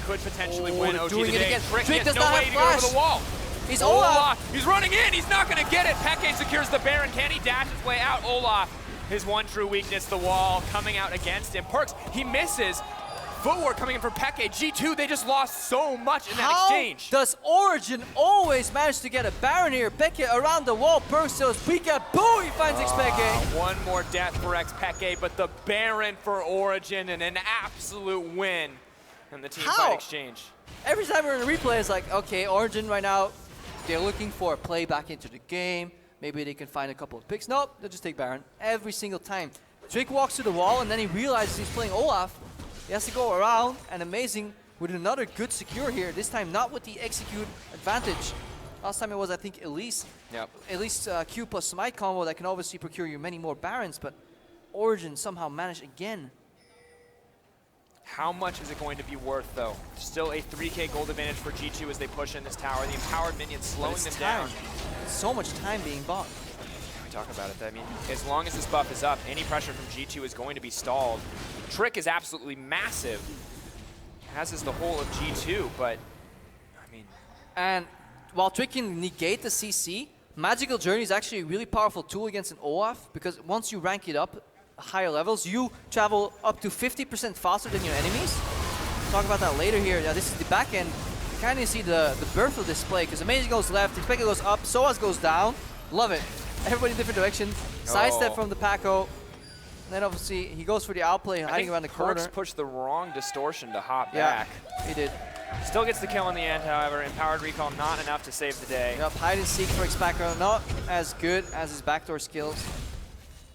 Speaker 2: could potentially win OG
Speaker 1: doing
Speaker 2: today.
Speaker 1: it again.
Speaker 2: Trick
Speaker 1: does
Speaker 2: no
Speaker 1: not
Speaker 2: way
Speaker 1: have
Speaker 2: to
Speaker 1: flash.
Speaker 2: go over the wall.
Speaker 1: He's Olaf.
Speaker 2: He's running in. He's not going to get it. Peke secures the Baron. Can he dash his way out? Olaf, his one true weakness, the wall, coming out against him. PerkZ, he misses. Footwork coming in from Peke. G2, they just lost so much in that exchange.
Speaker 1: How does Origen always manage to get a Baron here? Peke around the wall. PerkZ still Pika. Boom! He finds xPeke.
Speaker 2: One more death for xPeke, but the Baron for Origen and an absolute win in the team fight exchange.
Speaker 1: Every time we're in the replay, it's like, okay, Origen right now, they're looking for a play back into the game. Maybe they can find a couple of picks. Nope, they'll just take Baron every single time. Drake walks to the wall and then he realizes he's playing Olaf. He has to go around, and amazing with another good secure here. This time not with the execute advantage. Last time it was, I think, Elise.
Speaker 2: Yep.
Speaker 1: Elise Q plus Smite combo that can obviously procure you many more Barons, but Origen somehow managed again.
Speaker 2: How much is it going to be worth, though? Still a 3K gold advantage for G2 as they push in this tower. The empowered minions slowing them down.
Speaker 1: So much time being bought.
Speaker 2: We talk about it. I mean, as long as this buff is up, any pressure from G2 is going to be stalled. Trick is absolutely massive, as is the whole of G2, but, I mean...
Speaker 1: And while Trick can negate the CC, Magical Journey is actually a really powerful tool against an Olaf, because once you rank it up higher levels, you travel up to 50% faster than your enemies. We'll talk about that later here. Yeah, this is the back end. You kind of see the birth of this play, because Amazing goes left, xPeke goes up, Soaz goes down. Love it. Everybody in different directions. Sidestep from the Paco. And then obviously he goes for the outplay, hiding around the corner.
Speaker 2: PerkZ pushed the wrong distortion to hop back.
Speaker 1: He did.
Speaker 2: Still gets the kill in the end, however. Empowered recall not enough to save the day.
Speaker 1: Yep, hide and seek for xPeke, not as good as his backdoor skills.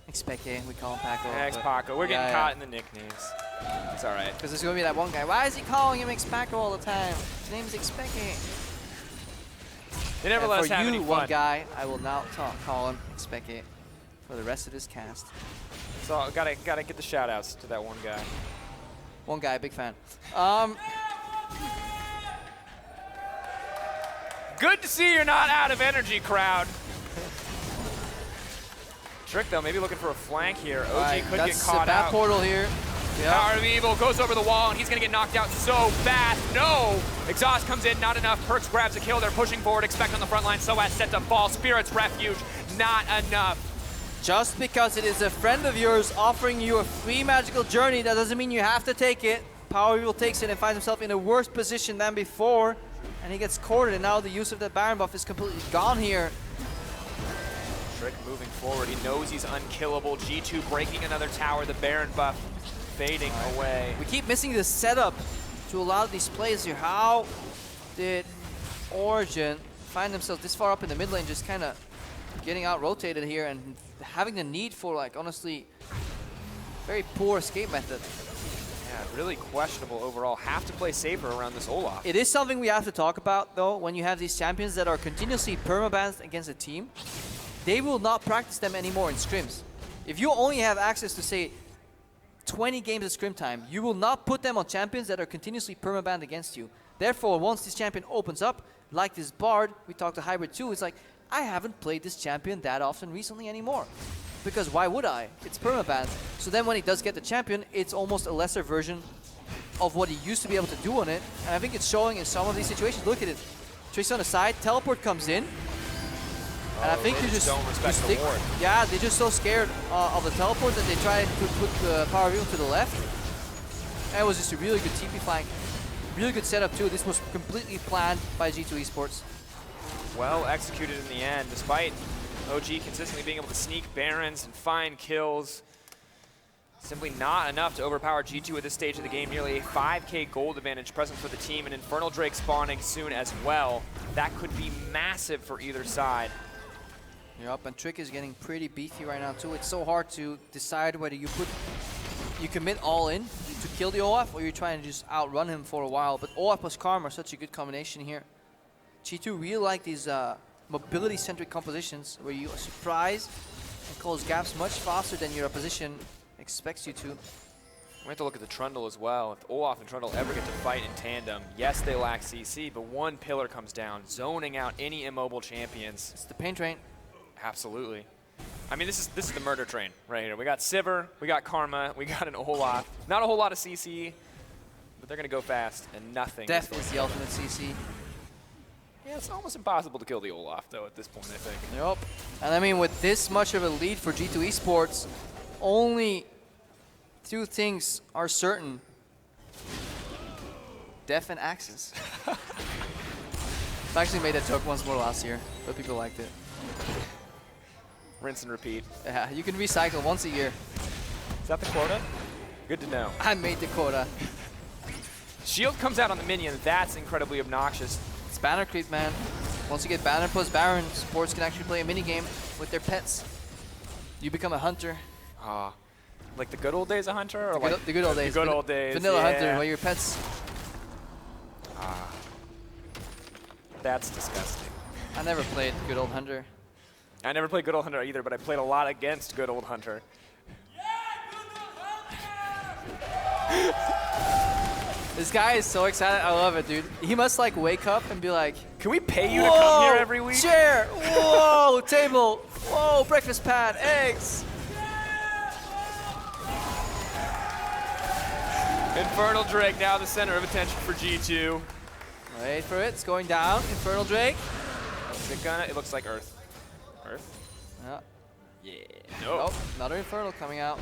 Speaker 1: xPeke, we call him Paco.
Speaker 2: xPeke, we're getting caught in the nicknames. It's all right.
Speaker 1: Because there's going to be that one guy. Why is he calling him xPeke all the time? His name's xPeke.
Speaker 2: They never let us have any fun.
Speaker 1: For you, one guy, I will now call him xPeke for the rest of this cast.
Speaker 2: So gotta get the shout outs to that one guy.
Speaker 1: One guy, big fan.
Speaker 2: Good to see you're not out of energy, crowd. Trick though, maybe looking for a flank here. OG could get caught out.
Speaker 1: Portal here. Yep.
Speaker 2: PowerOfEvil goes over the wall and he's gonna get knocked out so fast. No! Exhaust comes in, not enough. PerkZ grabs a kill, they're pushing forward, expect on the front line. Soaz set to fall, Spirit's Refuge, not enough.
Speaker 1: Just because it is a friend of yours offering you a free magical journey, that doesn't mean you have to take it. PowerOfEvil takes it and finds himself in a worse position than before. And he gets courted, and now the use of the Baron buff is completely gone here.
Speaker 2: Trick moving forward, he knows he's unkillable. G2 breaking another tower, the Baron buff fading away.
Speaker 1: We keep missing the setup to allow these plays here. How did Origen find themselves this far up in the mid lane, just kind of getting out rotated here and having the need for, like, honestly, very poor escape method.
Speaker 2: Yeah, really questionable overall. Have to play safer around this Olaf.
Speaker 1: It is something we have to talk about, though, when you have these champions that are continuously permabanned against a team. They will not practice them anymore in scrims. If you only have access to, say, 20 games of scrim time, you will not put them on champions that are continuously permabanned against you. Therefore, once this champion opens up, like this Bard, we talked to Hybrid 2, it's like, I haven't played this champion that often recently anymore. Because why would I? It's permabanned. So then when he does get the champion, it's almost a lesser version of what he used to be able to do on it. And I think it's showing in some of these situations. Look at it. Trace on the side, teleport comes in. And I think you just
Speaker 2: don't respect the ward.
Speaker 1: Yeah, they're just so scared of the teleport that they try to put the PowerOfEvil to the left. And it was just a really good TP flank. Really good setup too. This was completely planned by G2 Esports.
Speaker 2: Well executed in the end, despite OG consistently being able to sneak Barons and find kills. Simply not enough to overpower G2 at this stage of the game. Nearly a 5K gold advantage present for the team, and Infernal Drake spawning soon as well. That could be massive for either side.
Speaker 1: Yep, and Trick is getting pretty beefy right now too. It's so hard to decide whether you commit all in to kill the Olaf, or you're trying to just outrun him for a while. But Olaf plus Karma are such a good combination here. G2 really like these mobility-centric compositions where you surprise and close gaps much faster than your opposition expects you to.
Speaker 2: We have to look at the Trundle as well. If Olaf and Trundle ever get to fight in tandem, yes, they lack CC, but one pillar comes down, zoning out any immobile champions.
Speaker 1: It's the pain train.
Speaker 2: Absolutely. I mean, this is the murder train right here. We got Sivir, we got Karma, we got an Olaf. Not a whole lot of CC, but they're going to go fast, and nothing.
Speaker 1: Death is the ultimate CC.
Speaker 2: Yeah, it's almost impossible to kill the Olaf, though, at this point, I think.
Speaker 1: Yep. And I mean, with this much of a lead for G2 Esports, only two things are certain. Death and Axes. I actually made that joke once more last year, but people liked it.
Speaker 2: Rinse and repeat.
Speaker 1: Yeah, you can recycle once a year.
Speaker 2: Is that the quota? Good to know.
Speaker 1: I made the quota.
Speaker 2: Shield comes out on the minion. That's incredibly obnoxious.
Speaker 1: It's banner creep, man. Once you get banner plus Baron, supports can actually play a minigame with their pets. You become a hunter.
Speaker 2: Like the good old days of Hunter? Or
Speaker 1: The good old days.
Speaker 2: The good old days.
Speaker 1: Vanilla
Speaker 2: yeah.
Speaker 1: Hunter, where your pets.
Speaker 2: That's disgusting.
Speaker 1: I never played good old Hunter.
Speaker 2: I never played good old Hunter either, but I played a lot against good old Hunter.
Speaker 1: This guy is so excited. I love it, dude. He must like wake up and be like,
Speaker 2: can we pay you to come here every week?
Speaker 1: Chair! Whoa! Table! Whoa! Breakfast pad! Eggs!
Speaker 2: Infernal Drake now the center of attention for G2.
Speaker 1: Wait for it. It's going down. Infernal Drake.
Speaker 2: Is it gonna? It looks like Earth. Earth?
Speaker 1: Yeah.
Speaker 2: Yeah.
Speaker 1: Nope. Another Infernal coming out.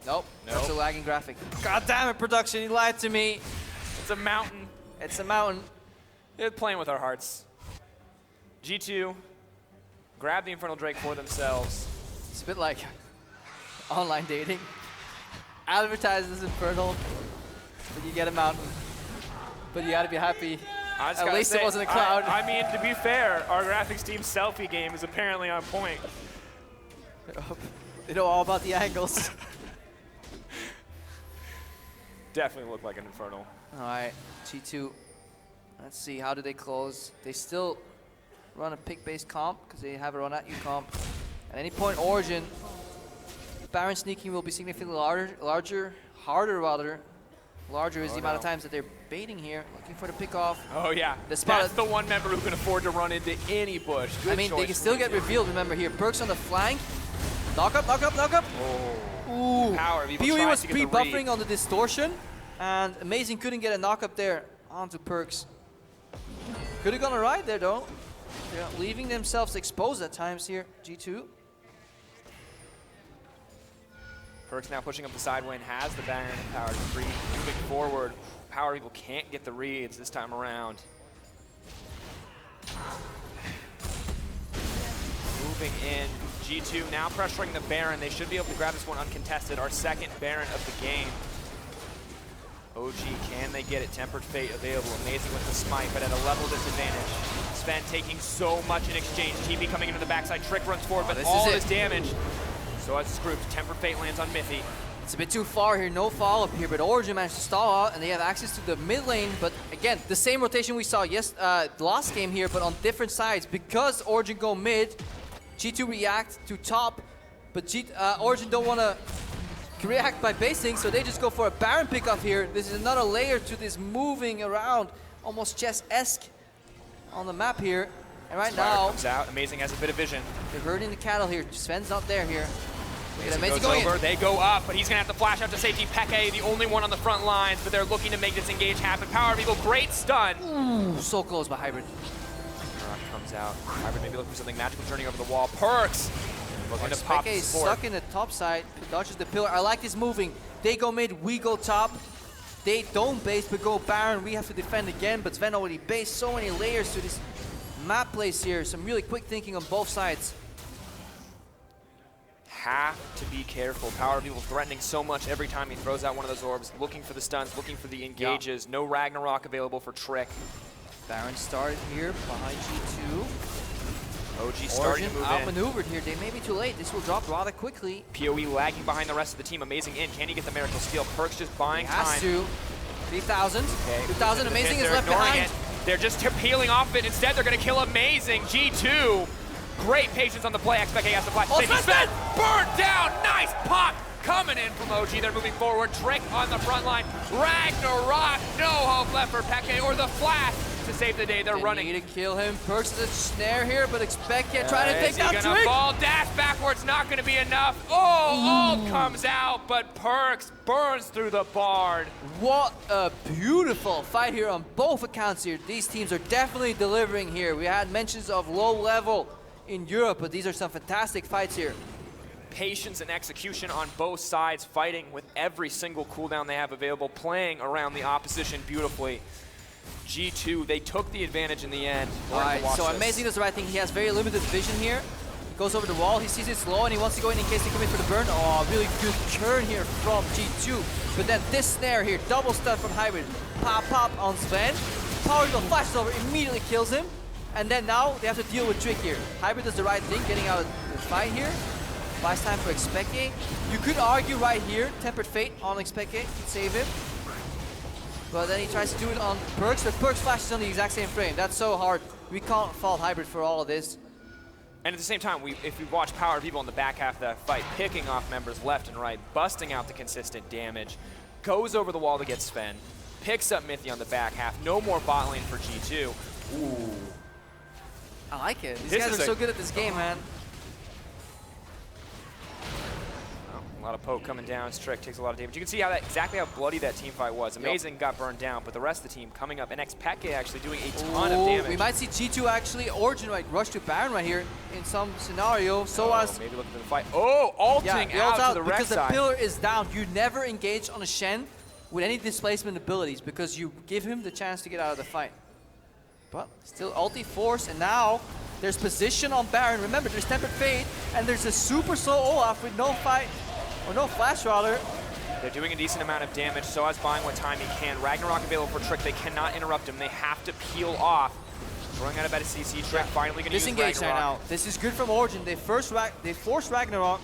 Speaker 1: Nope.
Speaker 2: Nope.
Speaker 1: That's a lagging graphic. God damn it, production. You lied to me.
Speaker 2: It's a mountain.
Speaker 1: It's a mountain.
Speaker 2: They're playing with our hearts. G2 grab the Infernal Drake for themselves.
Speaker 1: It's a bit like online dating. Advertise this Infernal, but you get a mountain. But you gotta be happy. At least it wasn't a cloud.
Speaker 2: I mean, to be fair, our graphics team's selfie game is apparently on point.
Speaker 1: They know all about the angles.
Speaker 2: Definitely look like an Infernal.
Speaker 1: All right, G2. Let's see, how do they close? They still run a pick-based comp because they have a run at you comp. At any point, Origen, Baron sneaking will be significantly larger is the amount of times that they're baiting here, looking for the pick off.
Speaker 2: Oh yeah, that's the one member who can afford to run into any bush. Good
Speaker 1: I mean, they can still get revealed, remember here. PerkZ on the flank. Knock up, knock up, knock up.
Speaker 2: Oh.
Speaker 1: Ooh. PoE was pre-buffering on the distortion, and Amazing couldn't get a knock up there onto PerkZ. Could have gone a ride there though. They're leaving themselves exposed at times here, G2.
Speaker 2: PerkZ now pushing up the side lane, has the Baron and power to free. Moving forward, PowerOfEvil can't get the reads this time around. Moving in, G2 now pressuring the Baron. They should be able to grab this one uncontested. Our second Baron of the game. OG, can they get it? Tempered Fate available. Amazing with the smite, but at a level disadvantage. Zven taking so much in exchange. TP coming into the backside. Trick runs forward, but all this damage. So as screwed, Tempered Fate lands on Mithy.
Speaker 1: It's a bit too far here, no follow-up here, but Origen managed to stall out, and they have access to the mid lane. But again, the same rotation we saw the last game here, but on different sides. Because Origen go mid, G2 react to top, but Origen don't want to react by basing, so they just go for a Baron pickup here. This is another layer to this moving around, almost chess-esque on the map here. And right now,
Speaker 2: comes out. Amazing has a bit of vision.
Speaker 1: They're hurting the cattle here. Sven's not there here.
Speaker 2: Amazing goes over. They go up, but he's going to have to flash out to safety. PekZ, the only one on the front lines, but they're looking to make this engage happen. PowerOfEvil, great stun.
Speaker 1: Ooh, so close by Hybrid.
Speaker 2: Rock comes out. Hybrid maybe looking for something magical, turning over the wall. PerkZ looking to pop
Speaker 1: the stuck in the top side, dodges the pillar. I like this moving. They go mid, we go top. They don't base, but go Baron. We have to defend again, but Zven already based. So many layers to this map place here. Some really quick thinking on both sides.
Speaker 2: Have to be careful. PowerOfEvil threatening so much every time he throws out one of those orbs, looking for the stuns, looking for the engages. No Ragnarok available for Trick.
Speaker 1: Baron started here behind G2.
Speaker 2: OG starting to move in.
Speaker 1: Outmaneuvered here. They may be too late. This will drop rather quickly.
Speaker 2: PoE lagging behind the rest of the team. Amazing in. Can he get the Miracle Steal? PerkZ just buying time.
Speaker 1: Has to. 3,000. Okay. 2,000. Amazing is left behind.
Speaker 2: They're just peeling off it. Instead, they're going to kill Amazing. G2. Great patience on the play. xPeke has the flash. Zven burned down. Nice pop coming in from OG. They're moving forward. Trick on the front line. Ragnarok No hope left for PerkZ or the flash to save the day. They're running.
Speaker 1: Need to kill him. PerkZ is a snare here, but xPeke trying to take down
Speaker 2: Is he gonna fall? Dash backwards, not gonna be enough. Oh, ult comes out, but PerkZ burns through the Bard.
Speaker 1: What a beautiful fight here on both accounts here. These teams are definitely delivering here. We had mentions of low level in Europe, but these are some fantastic fights here.
Speaker 2: Patience and execution on both sides, fighting with every single cooldown they have available, playing around the opposition beautifully. G2, they took the advantage in the end.
Speaker 1: Alright, so Amazing does the right thing. He has very limited vision here. He goes over the wall, he sees it's low, and he wants to go in case they come in for the burn. Oh, really good turn here from G2. But then this snare here, double stun from Hybrid. Pop on Zven. PowerOfEvil flashes over, immediately kills him. And then now they have to deal with Trick here. Hybrid does the right thing, getting out of the fight here. Buys time for xPeke. You could argue right here, Tempered Fate on xPeke, save him. But then he tries to do it on PerkZ, but PerkZ flashes on the exact same frame. That's so hard. We can't fault Hybrid for all of this.
Speaker 2: And at the same time, if we watch PowerOfEvil in the back half of that fight, picking off members left and right, busting out the consistent damage, goes over the wall to get Zven, picks up Mithy on the back half, no more bot lane for G2. Ooh.
Speaker 1: I like it. These guys are so good at this game, man.
Speaker 2: A lot of poke coming down. Strick takes a lot of damage. You can see exactly how bloody that team fight was. Amazing got burned down, but the rest of the team coming up. And xPeke actually doing a ton of damage.
Speaker 1: We might see G2 actually, Origen rush to Baron right here in some scenario. Soaz.
Speaker 2: Maybe looking for the fight. Oh, ulting out to the Rek'Sai.
Speaker 1: Because the pillar is down. You never engage on a Shen with any displacement abilities because you give him the chance to get out of the fight. But still ulti force, and now there's position on Baron. Remember, there's Tempered Fate, and there's a super slow Olaf with no fight. Or no flash, rather.
Speaker 2: They're doing a decent amount of damage. Soaz buying what time he can. Ragnarok available for Trick. They cannot interrupt him. They have to peel off. Throwing out a better CC. Trick finally going to use Ragnarok.
Speaker 1: Disengage right now. This is good from Origen. They force Ragnarok.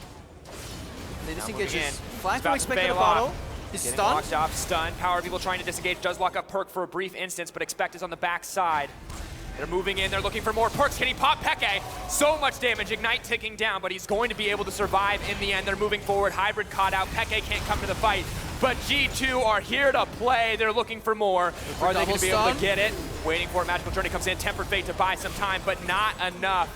Speaker 1: They disengage his flank from xPeke the bottle. He's stunned.
Speaker 2: Locked off, stunned. PowerOfEvil trying to disengage. Does lock up Perk for a brief instance, but xPeke is on the back side. They're moving in, they're looking for more PerkZ. Can he pop PerkZ? So much damage, Ignite ticking down, but he's going to be able to survive in the end. They're moving forward, Hybrid caught out, PerkZ can't come to the fight. But G2 are here to play, they're looking for more. Are they going to be able to get it? Waiting for it, Magical Journey comes in, Tempered Fate to buy some time, but not enough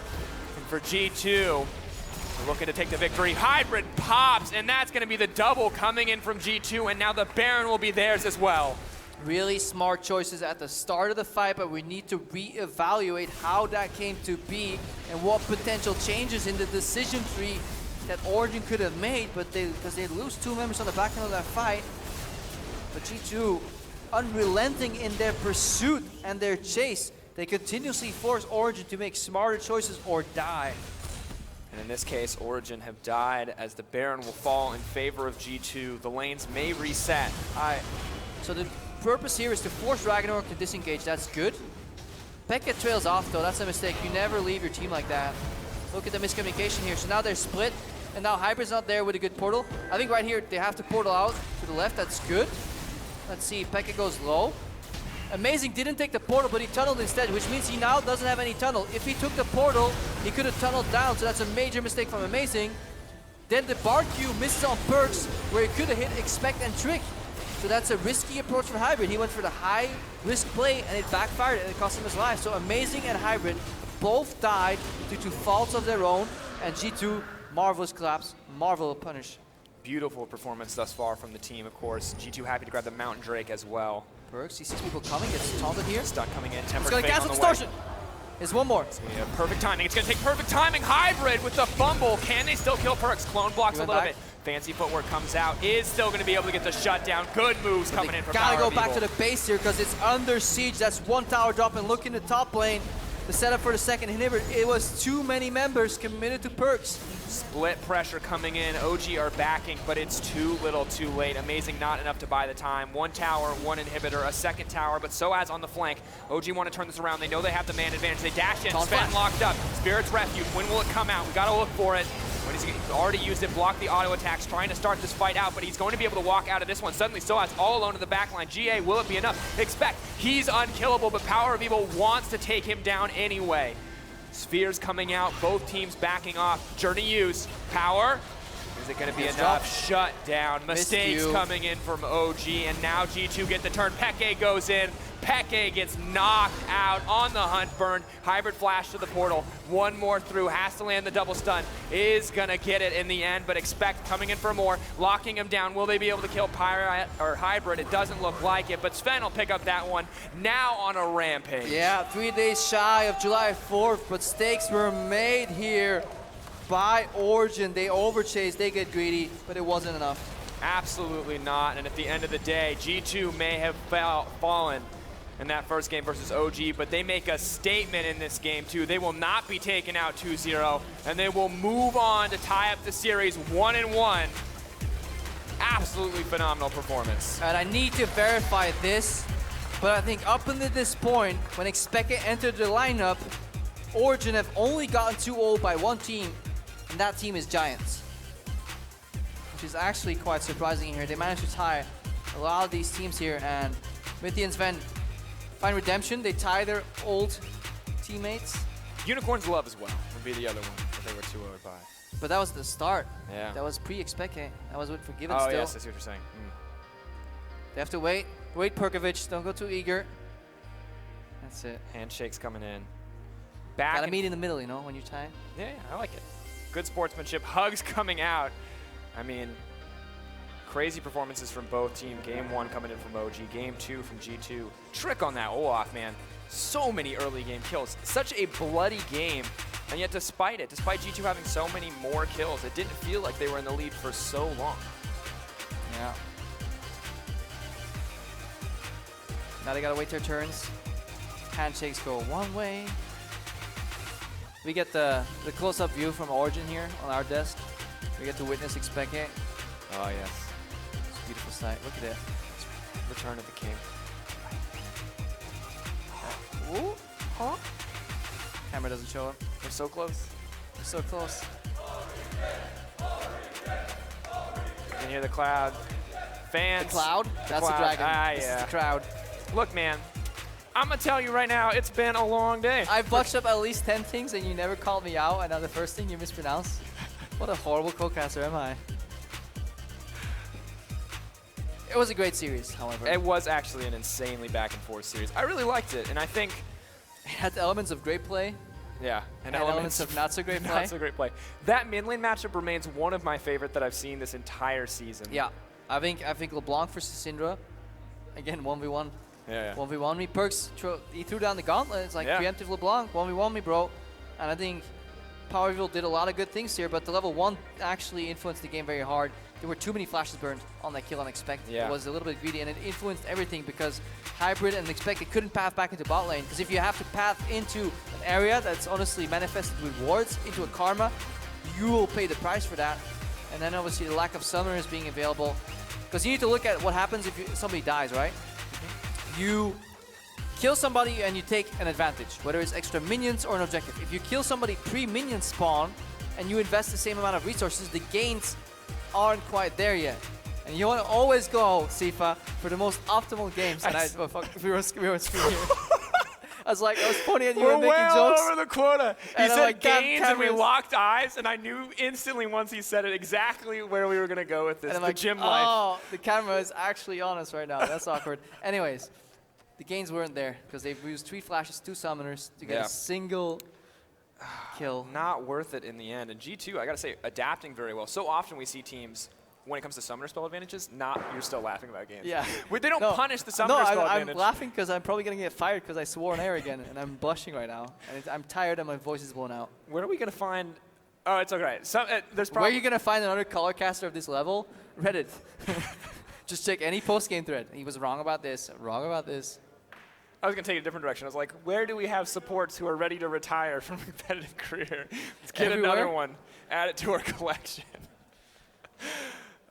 Speaker 2: for G2. They're looking to take the victory. Hybrid pops, and that's going to be the double coming in from G2, and now the Baron will be theirs as well.
Speaker 1: Really smart choices at the start of the fight, but we need to reevaluate how that came to be and what potential changes in the decision tree that Origen could have made, but because they lose 2 members on the back end of that fight. But G2, unrelenting in their pursuit and their chase, they continuously force Origen to make smarter choices or die.
Speaker 2: And in this case, Origen have died as the Baron will fall in favor of G2. The lanes may reset.
Speaker 1: So the purpose here is to force Ragnarok to disengage. That's good. PerkZ trails off though. That's a mistake. You never leave your team like that. Look at the miscommunication here. So now they're split, and now Hybrid's not there with a good portal. I think right here they have to portal out to the left. That's good. Let's see. PerkZ goes low. Amazing didn't take the portal, but he tunneled instead, which means he now doesn't have any tunnel. If he took the portal, he could have tunneled down. So that's a major mistake from Amazing. Then the Bard Q misses on PerkZ, where he could have hit xPeke and Trick. So that's a risky approach for Hybrid. He went for the high risk play and it backfired and it cost him his life. So Amazing and Hybrid both died due to faults of their own, and G2, marvelous collapse, marvelous punish.
Speaker 2: Beautiful performance thus far from the team, of course. G2 happy to grab the Mountain Drake as well.
Speaker 1: PerkZ, he sees people coming, gets taunted here.
Speaker 2: Stun coming in, Tempered
Speaker 1: It's gonna
Speaker 2: Fate
Speaker 1: cancel
Speaker 2: on the
Speaker 1: distortion. There's one more.
Speaker 2: It's gonna be a perfect timing. It's gonna take perfect timing. Hybrid with the fumble. Can they still kill PerkZ? Clone blocks a little bit. Fancy footwork comes out. Is still going to be able to get the shutdown. Good moves coming in from PowerOfEvil.
Speaker 1: Gotta go back to the base here because it's under siege. That's 1 tower drop, and look in the top lane. The setup for the second inhibitor. It was too many members committed to PerkZ.
Speaker 2: Split pressure coming in. OG are backing, but it's too little too late. Amazing, not enough to buy the time. 1 tower, 1 inhibitor, a second tower, but Soaz on the flank. OG want to turn this around. They know they have the man advantage. They dash in. Zven locked up. Spirit's Refuge. When will it come out? We got to look for it. When he's already used it, blocked the auto attacks, trying to start this fight out, but he's going to be able to walk out of this one. Suddenly, Soaz all alone in the backline. GA, will it be enough? xPeke, he's unkillable, but PowerOfEvil wants to take him down anyway. Spheres coming out, both teams backing off. Journey use, Power, Is it going to be
Speaker 1: Yes,
Speaker 2: enough?
Speaker 1: drop.
Speaker 2: Shut down. Mistakes
Speaker 1: Miscue.
Speaker 2: coming in from OG, and now G2 get the turn. PerkZ goes in. PerkZ gets knocked out on the hunt burn. Hybrid flash to the portal. One more through. Has to land the double stun. Is going to get it in the end, but Xpeke coming in for more. Locking him down. Will they be able to kill Pyro or Hybrid? It doesn't look like it, but Zven will pick up that one. Now on a rampage.
Speaker 1: Yeah, 3 days shy of July 4th, but stakes were made here by Origen. They overchased, they get greedy, but it wasn't enough.
Speaker 2: Absolutely not, and at the end of the day, G2 may have fallen in that first game versus OG, but they make a statement in this game too. They will not be taken out 2-0, and they will move on to tie up the series 1-1. Absolutely phenomenal performance.
Speaker 1: And I need to verify this, but I think up until this point, when xPeke entered the lineup, Origen have only gotten 2-0 by one team, and that team is Giants. Which is actually quite surprising here. They managed to tie a lot of these teams here, and Mithy and Zven find redemption. They tie their old teammates.
Speaker 2: Unicorns Love as well would be the other one that they were 2-0 by.
Speaker 1: But that was the start.
Speaker 2: Yeah.
Speaker 1: That was pre-xPeke. That was with Forgiven
Speaker 2: Oh
Speaker 1: still.
Speaker 2: yes, I see what you're saying.
Speaker 1: They have to wait. Wait, PerkZ. Don't go too eager. That's it.
Speaker 2: Handshakes coming in. Back.
Speaker 1: Gotta meet in the middle, you know, when you tie.
Speaker 2: Yeah, I like it. Good sportsmanship. Hugs coming out. I mean, crazy performances from both teams. Game 1 coming in from OG. Game 2 from G2. Trick on that Olaf, man. So many early game kills. Such a bloody game. And yet despite G2 having so many more kills, it didn't feel like they were in the lead for so long.
Speaker 1: Yeah. Now they gotta wait their turns. Handshakes go one way. We get the close-up view from Origen here on our desk. We get to witness xPeke.
Speaker 2: Oh yes.
Speaker 1: It's a beautiful sight. Look at it.
Speaker 2: Return of the King.
Speaker 1: Ooh. Huh? Camera doesn't show up.
Speaker 2: We're so close.
Speaker 1: We're so close.
Speaker 2: You can hear the cloud. Fans.
Speaker 1: The cloud? That's the dragon. This is the crowd.
Speaker 2: Look, man. I'm going to tell you right now, it's been a long day.
Speaker 1: I've botched up at least 10 things and you never called me out, and now the first thing you mispronounce. What a horrible co-caster am I? It was a great series, however.
Speaker 2: It was actually an insanely back and forth series. I really liked it, and I think
Speaker 1: it had elements of great play.
Speaker 2: Yeah,
Speaker 1: and elements of not so great play.
Speaker 2: Not so great play. That mid lane matchup remains one of my favorite that I've seen this entire season.
Speaker 1: Yeah, I think LeBlanc versus Syndra, again 1v1.
Speaker 2: Yeah.
Speaker 1: 1v1 me. PerkZ, he threw down the gauntlet. It's like preemptive LeBlanc, 1v1 me, bro. And I think PowerOfEvil did a lot of good things here, but the level 1 actually influenced the game very hard. There were too many flashes burned on that kill on xPeke.
Speaker 2: Yeah.
Speaker 1: It was a little bit greedy, and it influenced everything because Hybrid and xPeke couldn't path back into bot lane. Because if you have to path into an area that's honestly manifested with wards, into a karma, you will pay the price for that. And then obviously the lack of summoners being available. Because you need to look at what happens if somebody dies, right? You kill somebody and you take an advantage, whether it's extra minions or an objective. If you kill somebody pre-minion spawn and you invest the same amount of resources, the gains aren't quite there yet. And you want to always go, Tsepha, for the most optimal games. And oh, fuck, we were on screen here. I was pointing at you and making jokes.
Speaker 2: We're well over the quota. He
Speaker 1: And
Speaker 2: said
Speaker 1: like,
Speaker 2: gains and we locked eyes, and I knew instantly once he said it exactly where we were going to go with this,
Speaker 1: and I'm
Speaker 2: the
Speaker 1: like,
Speaker 2: gym life.
Speaker 1: Oh, the camera is actually on us right now. That's awkward. Anyways, the gains weren't there because they've used 3 flashes, 2 summoners to get a single kill.
Speaker 2: Not worth it in the end. And G2, I got to say, adapting very well. So often we see teams, when it comes to summoner spell advantages, you're still laughing about games.
Speaker 1: Yeah.
Speaker 2: They don't punish the summoner spell advantage.
Speaker 1: I'm laughing because I'm probably going to get fired because I swore on air again, and I'm blushing right now. And I'm tired and my voice is blown out.
Speaker 2: Where are we going to find... Oh, it's okay. There's probably...
Speaker 1: Where are you going to find another color caster of this level? Reddit. Just check any post-game thread. He was wrong about this, wrong about this.
Speaker 2: I was going to take it a different direction. I was like, where do we have supports who are ready to retire from a competitive career? Let's get another one. Add it to our collection.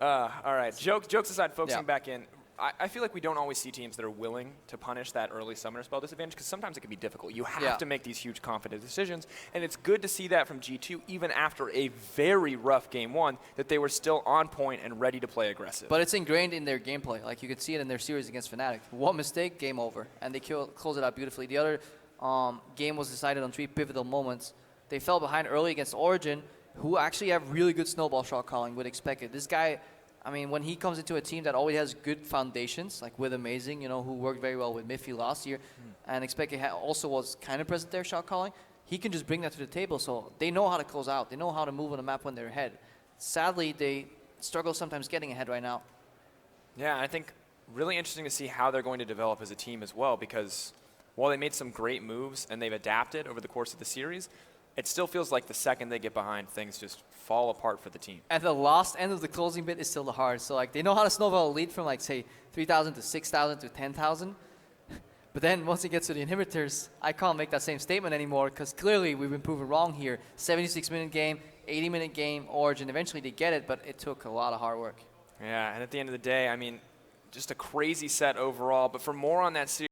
Speaker 2: All right. Jokes aside, focusing back in, I feel like we don't always see teams that are willing to punish that early summoner spell disadvantage because sometimes it can be difficult. You have to make these huge confident decisions, and it's good to see that from G2, even after a very rough game 1, that they were still on point and ready to play aggressive.
Speaker 1: But it's ingrained in their gameplay. Like you could see it in their series against Fnatic. One mistake, game over, and they close it out beautifully. The other game was decided on 3 pivotal moments. They fell behind early against Origen, who actually have really good snowball shot calling with xPeke. This guy, I mean, when he comes into a team that always has good foundations, like with Amazing, you know, who worked very well with Mithy last year, and xPeke also was kind of present there shot calling, he can just bring that to the table. So they know how to close out. They know how to move on the map when they're ahead. Sadly, they struggle sometimes getting ahead right now.
Speaker 2: Yeah, I think really interesting to see how they're going to develop as a team as well, because while they made some great moves and they've adapted over the course of the series, it still feels like the second they get behind, things just fall apart for the team.
Speaker 1: And the last end of the closing bit is still the hard. So like they know how to snowball a lead from like say 3,000 to 6,000 to 10,000. But then once it gets to the inhibitors, I can't make that same statement anymore because clearly we've been proven wrong here. 76-minute game, 80-minute game, Origen. Eventually they get it, but it took a lot of hard work.
Speaker 2: Yeah, and at the end of the day, I mean, just a crazy set overall. But for more on that series,